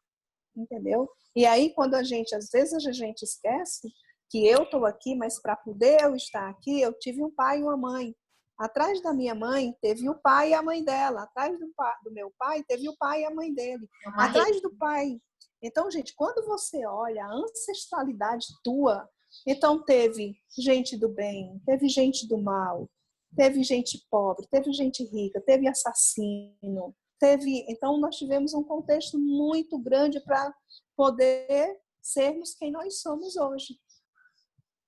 entendeu? E aí quando às vezes a gente esquece que eu estou aqui, mas para poder eu estar aqui, eu tive um pai e uma mãe. Atrás da minha mãe teve o pai e a mãe dela. Atrás do meu pai teve o pai e a mãe dele. Atrás do pai. Então, gente, quando você olha a ancestralidade tua, então teve gente do bem, teve gente do mal, teve gente pobre, teve gente rica, teve assassino, então nós tivemos um contexto muito grande para poder sermos quem nós somos hoje.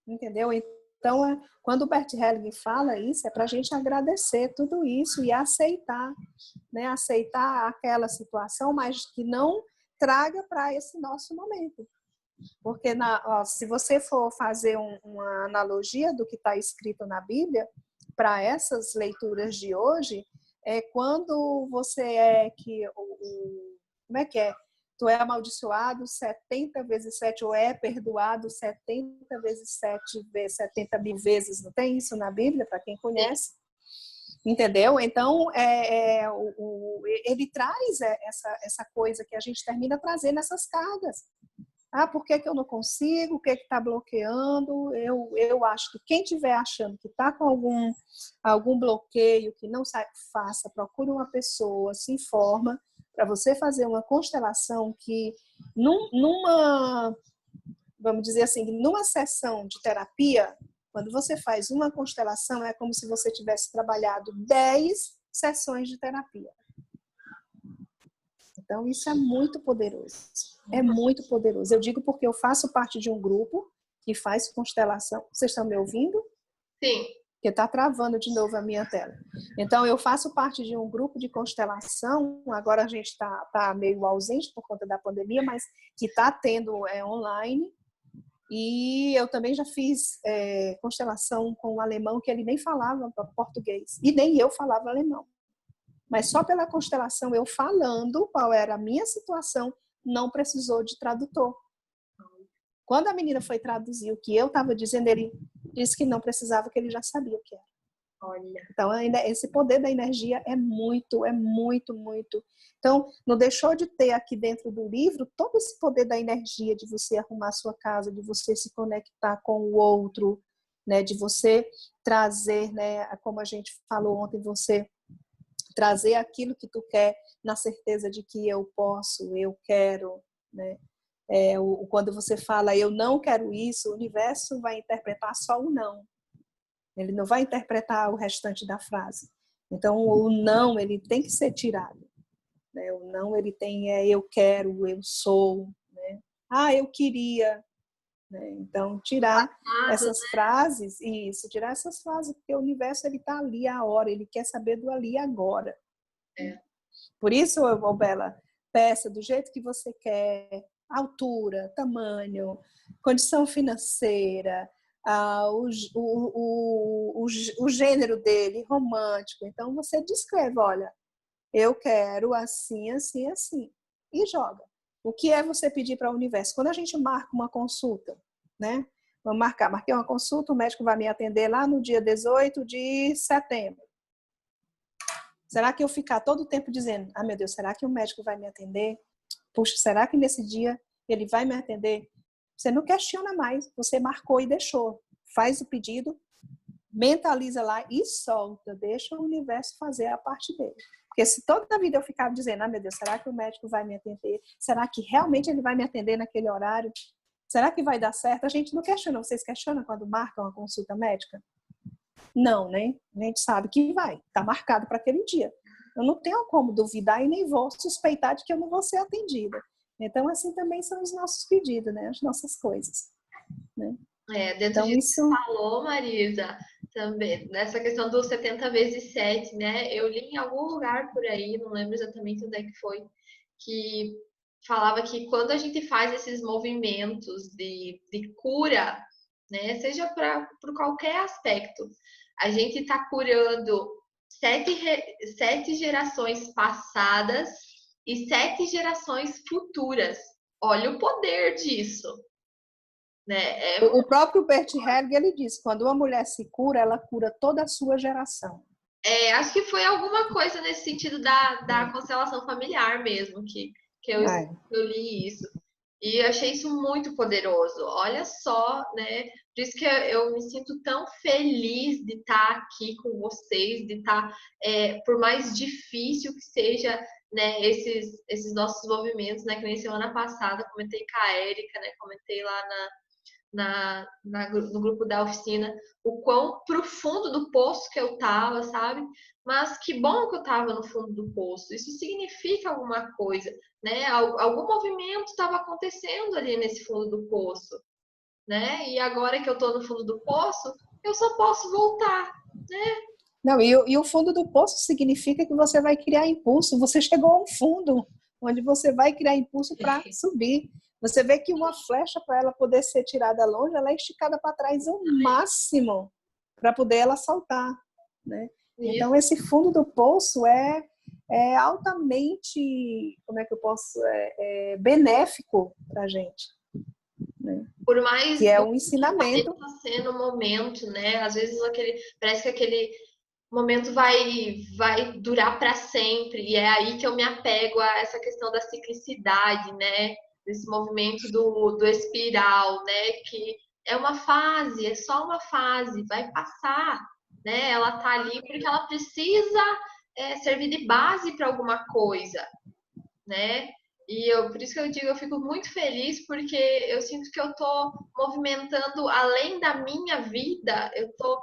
Entendeu? Então, quando o Bert Helling fala isso, é para a gente agradecer tudo isso e aceitar, né? Aceitar aquela situação, mas que não traga para esse nosso momento. Porque se você for fazer uma analogia do que está escrito na Bíblia, para essas leituras de hoje, é quando você como é que é? Tu é amaldiçoado 70 vezes 7, ou é perdoado 70 vezes 7, 70 mil vezes. Não tem isso na Bíblia, para quem conhece? Entendeu? Então, ele traz essa coisa que a gente termina trazendo essas cargas. Por que eu não consigo? O que está bloqueando? Eu acho que quem estiver achando que está com algum bloqueio, que não sabe, procure uma pessoa, se informa, para você fazer uma constelação que vamos dizer assim, numa sessão de terapia, quando você faz uma constelação, é como se você tivesse trabalhado 10 sessões de terapia. Então, isso é muito poderoso. É muito poderoso. Eu digo porque eu faço parte de um grupo que faz constelação. Vocês estão me ouvindo? Sim. Porque está travando de novo a minha tela. Então, eu faço parte de um grupo de constelação. Agora a gente está meio ausente por conta da pandemia, mas que está tendo online. E eu também já fiz constelação com um alemão que ele nem falava português. E nem eu falava alemão. Mas só pela constelação, eu falando qual era a minha situação, não precisou de tradutor. Quando a menina foi traduzir o que eu estava dizendo, ele disse que não precisava, que ele já sabia o que era. Olha. Então, esse poder da energia é muito. Então, não deixou de ter aqui dentro do livro todo esse poder da energia, de você arrumar a sua casa, de você se conectar com o outro, né? De você trazer, né? Como a gente falou ontem, você trazer aquilo que tu quer na certeza de que eu posso, eu quero, né? Quando você fala eu não quero isso, o universo vai interpretar só o não. Ele não vai interpretar o restante da frase. Então, o não, ele tem que ser tirado. Né? O não, ele tem eu quero, eu sou. Né? Eu queria. né? Então, tirar essas né? frases, tirar essas frases, porque o universo ele está ali a hora, ele quer saber do ali e agora. É. Por isso, Bela, peça do jeito que você quer, altura, tamanho, condição financeira, o gênero dele, romântico. Então, você descreve, olha, eu quero assim, assim, assim, e joga. O que é você pedir para o universo? Quando a gente marca uma consulta, né? Marquei uma consulta, o médico vai me atender lá no dia 18 de setembro. Será que eu ficar todo o tempo dizendo, ah, meu Deus, será que o médico vai me atender? Puxa, será que nesse dia ele vai me atender? Você não questiona mais, você marcou e deixou. Faz o pedido, mentaliza lá e solta. Deixa o universo fazer a parte dele. Porque se toda a vida eu ficar dizendo, ah, meu Deus, será que o médico vai me atender? Será que realmente ele vai me atender naquele horário? Será que vai dar certo? A gente não questiona. Vocês questionam quando marcam uma consulta médica? Não, né? A gente sabe que vai. Está marcado para aquele dia. Eu não tenho como duvidar e nem vou suspeitar de que eu não vou ser atendida. Então, assim também são os nossos pedidos, né? As nossas coisas. Né? Dentro disso que você falou, Marisa, também, nessa questão dos 70 vezes 7, né? Eu li em algum lugar por aí, não lembro exatamente onde é que foi, que falava que quando a gente faz esses movimentos de cura, né? Seja por qualquer aspecto, a gente está curando 7 gerações passadas e 7 gerações futuras. Olha o poder disso. Né? O próprio Bert Hellinger, ele diz, quando uma mulher se cura, ela cura toda a sua geração. Acho que foi alguma coisa nesse sentido da constelação familiar mesmo, que eu li isso. E achei isso muito poderoso. Olha só, né? Por isso que eu me sinto tão feliz de estar aqui com vocês, de estar, por mais difícil que seja, né, esses nossos movimentos, né? Que nem semana passada comentei com a Érica, né? Comentei lá no grupo da oficina, o quão profundo do poço que eu tava, sabe? Mas que bom que eu tava no fundo do poço. Isso significa alguma coisa, né? Algum movimento estava acontecendo ali nesse fundo do poço, né? E agora que eu tô no fundo do poço, eu só posso voltar, né? Não, e o fundo do poço significa que você vai criar impulso. Você chegou a um fundo onde você vai criar impulso para subir. Você vê que uma flecha, para ela poder ser tirada longe, ela é esticada para trás ao máximo para poder ela saltar, né? Então, esse fundo do poço é altamente, como é que eu posso, benéfico para a gente. Né? Por mais que é um ensinamento. Que tá sendo o momento, né? Às vezes parece que aquele momento vai durar para sempre, e é aí que eu me apego a essa questão da ciclicidade, né? Desse movimento do espiral, né? Que é uma fase, é só uma fase, vai passar, né? Ela tá ali porque ela precisa servir de base para alguma coisa, né? E por isso que eu digo, eu fico muito feliz porque eu sinto que eu tô movimentando além da minha vida, eu tô,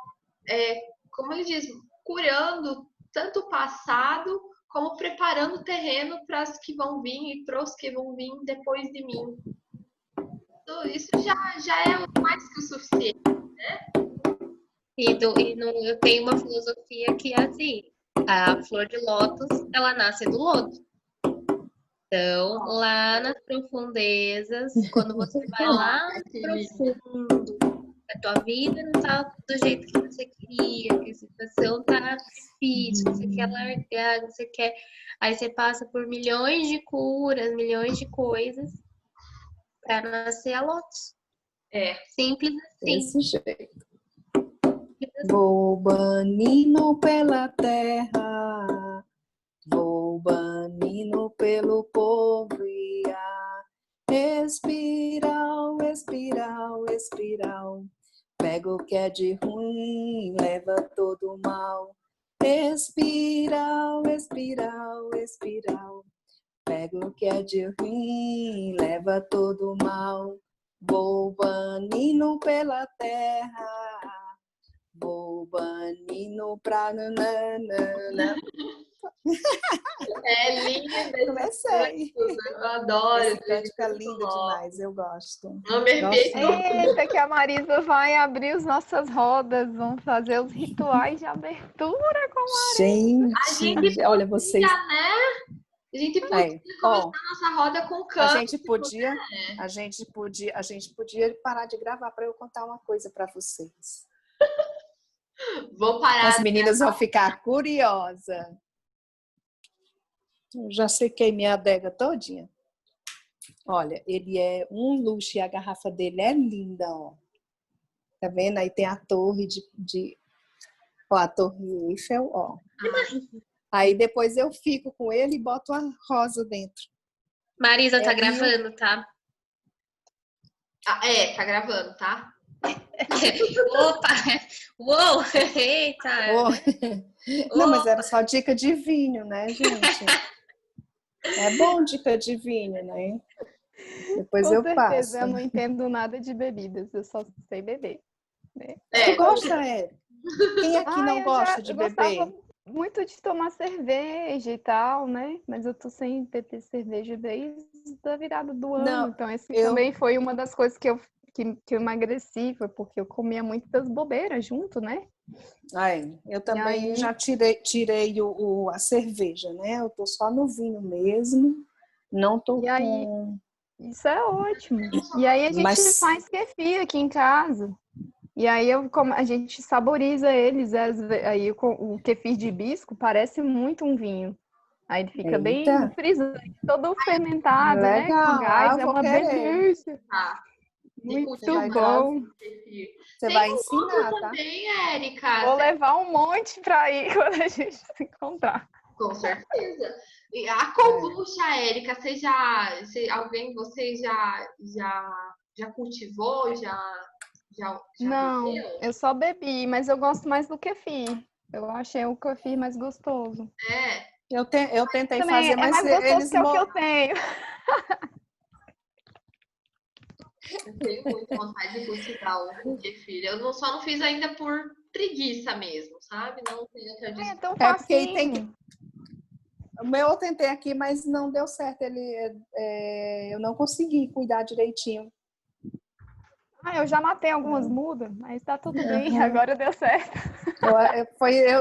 como ele diz, curando tanto o passado como preparando o terreno para as que vão vir e para os que vão vir depois de mim. Então, isso já é mais que o suficiente, né? Eu tenho uma filosofia que é assim, a flor de lótus, ela nasce do lodo. Então, lá nas profundezas, quando você vai lá no profundo, a tua vida não tá do jeito que você queria, que a situação tá difícil, você quer largar, você quer... Aí você passa por milhões de curas, milhões de coisas para nascer a lótus. Simples assim. Desse jeito. Vou banindo pela terra, vou banindo pelo povo e a espiral, espiral, espiral. Pega o que é de ruim, leva todo o mal. Espiral, espiral, espiral. Pega o que é de ruim, leva todo o mal. Vou banindo pela terra, vou banindo pra nananana. É lindo. Comecei. Eu adoro. Esse cântico é lindo demais, eu gosto. Não me arrepio. Gosto. Eita, que a Marisa vai abrir as nossas rodas, vamos fazer os rituais de abertura com A gente Gente, olha vocês. podia, né? A gente podia começar a nossa roda com A canto. gente podia parar de gravar para eu contar uma coisa para vocês. Vou parar. As meninas vão ficar curiosas. Eu já sequei minha adega todinha. Olha, ele é um luxo e a garrafa dele é linda, ó. Tá vendo? Aí tem a torre ó, a Torre Eiffel, ó. Aí depois eu fico com ele e boto a rosa dentro. Marisa, tá gravando, tá? Tá gravando, tá? Opa! Uou! Eita! Não, mas era só dica de vinho, né, gente? É bom dica de vinho, né? Depois Com eu certeza, passo. eu não entendo nada de bebidas, eu só sei beber. Né? Você gosta, Érica? Quem aqui não eu gosta de eu beber? gostava muito de tomar cerveja e tal, né? Mas eu tô sem beber cerveja desde a virada do ano. Não, Então, esse eu- também foi uma das coisas que eu emagreci, foi porque eu comia muitas bobeiras junto, né? Eu também aí- já tirei a cerveja, né? Eu tô só no vinho mesmo. Não tô E aí- com... Isso é ótimo. E aí a gente Mas- faz kefir aqui em casa. E aí a gente saboriza eles. Aí o kefir de hibisco parece muito um vinho. Aí ele fica bem Eita. frisante, todo fermentado, né? Legal, Com gás, é vou uma querer. delícia. Tá. Muito Você vai bom. Você Tem vai um ensinar, outro tá? também, Érica. Vou levar um monte para ir quando a gente se encontrar. Com certeza. E a kombucha, Érica, alguém de vocês já cultivou? Já Não, bebeu? eu só bebi, mas eu gosto mais do kefir. Eu achei o kefir mais gostoso. É. Eu tentei Também fazer, é mas mais gostoso eles que é o que eu tenho. Eu tenho muita vontade de cultivar o kefir. Eu só não fiz ainda por preguiça mesmo, sabe? Não tenho que É tão É porque facinho. tem que... O meu eu tentei aqui, mas não deu certo. Eu não consegui cuidar direitinho. Eu já matei algumas mudas, mas tá tudo bem, agora deu certo.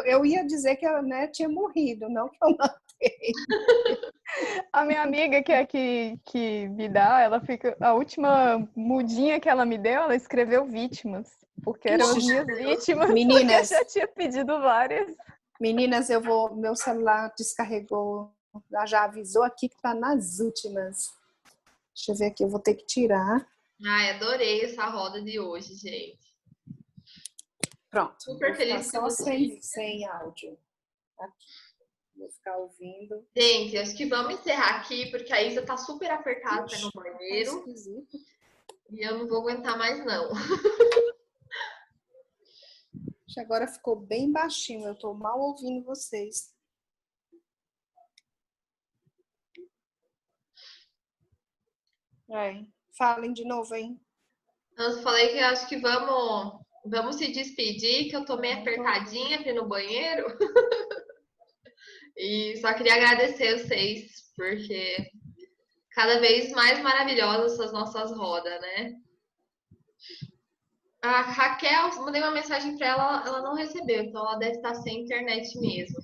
Eu ia dizer que eu, né, tinha morrido, não que eu matei. A minha amiga que me dá, ela fica. A última mudinha que ela me deu, ela escreveu vítimas. Porque eram as minhas vítimas, Meninas. porque eu já tinha pedido várias. Meninas, meu celular descarregou, já avisou aqui que tá nas últimas. Deixa eu ver aqui, eu vou ter que tirar. Ai, adorei essa roda de hoje, gente. Pronto. Super feliz só com vocês. sem áudio. Aqui. Vou ficar ouvindo. Gente, acho que vamos encerrar aqui, porque a Isa tá super apertada no Tá banheiro. esquisito. E eu não vou aguentar mais, não. Agora ficou bem baixinho, eu tô mal ouvindo vocês. Falem de novo, hein? Eu falei que acho que vamos se despedir, que eu tô meio apertadinha aqui no banheiro. E só queria agradecer vocês, porque cada vez mais maravilhosas essas nossas rodas, né? A Raquel, mandei uma mensagem para ela não recebeu, então ela deve estar sem internet mesmo.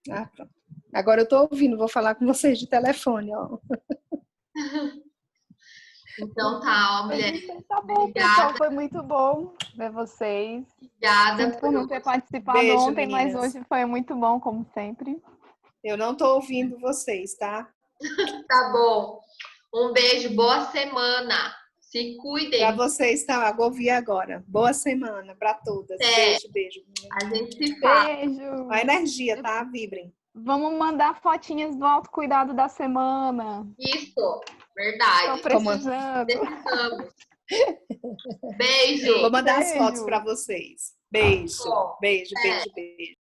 Pronto. Agora eu tô ouvindo, vou falar com vocês de telefone, ó. Então tá, ó, mulher. Tá bom, Obrigada. pessoal, foi muito bom ver vocês. Obrigada Sinto por não ter participado Beijo, ontem, mas meninas. hoje foi muito bom, como sempre. Eu não tô ouvindo vocês, tá? Tá bom. Um beijo, boa semana. Se cuidem. Para vocês, tá? Vou ouvir agora. Boa semana para todas. Beijo, beijo. A gente se fala. Beijo! A energia, tá? Vibrem. Vamos mandar fotinhas do autocuidado da semana. Isso, verdade. Estou precisando. Precisamos. Beijo. Vou mandar as Beijo. fotos para vocês. Beijo, Bom, beijo, beijo, beijo.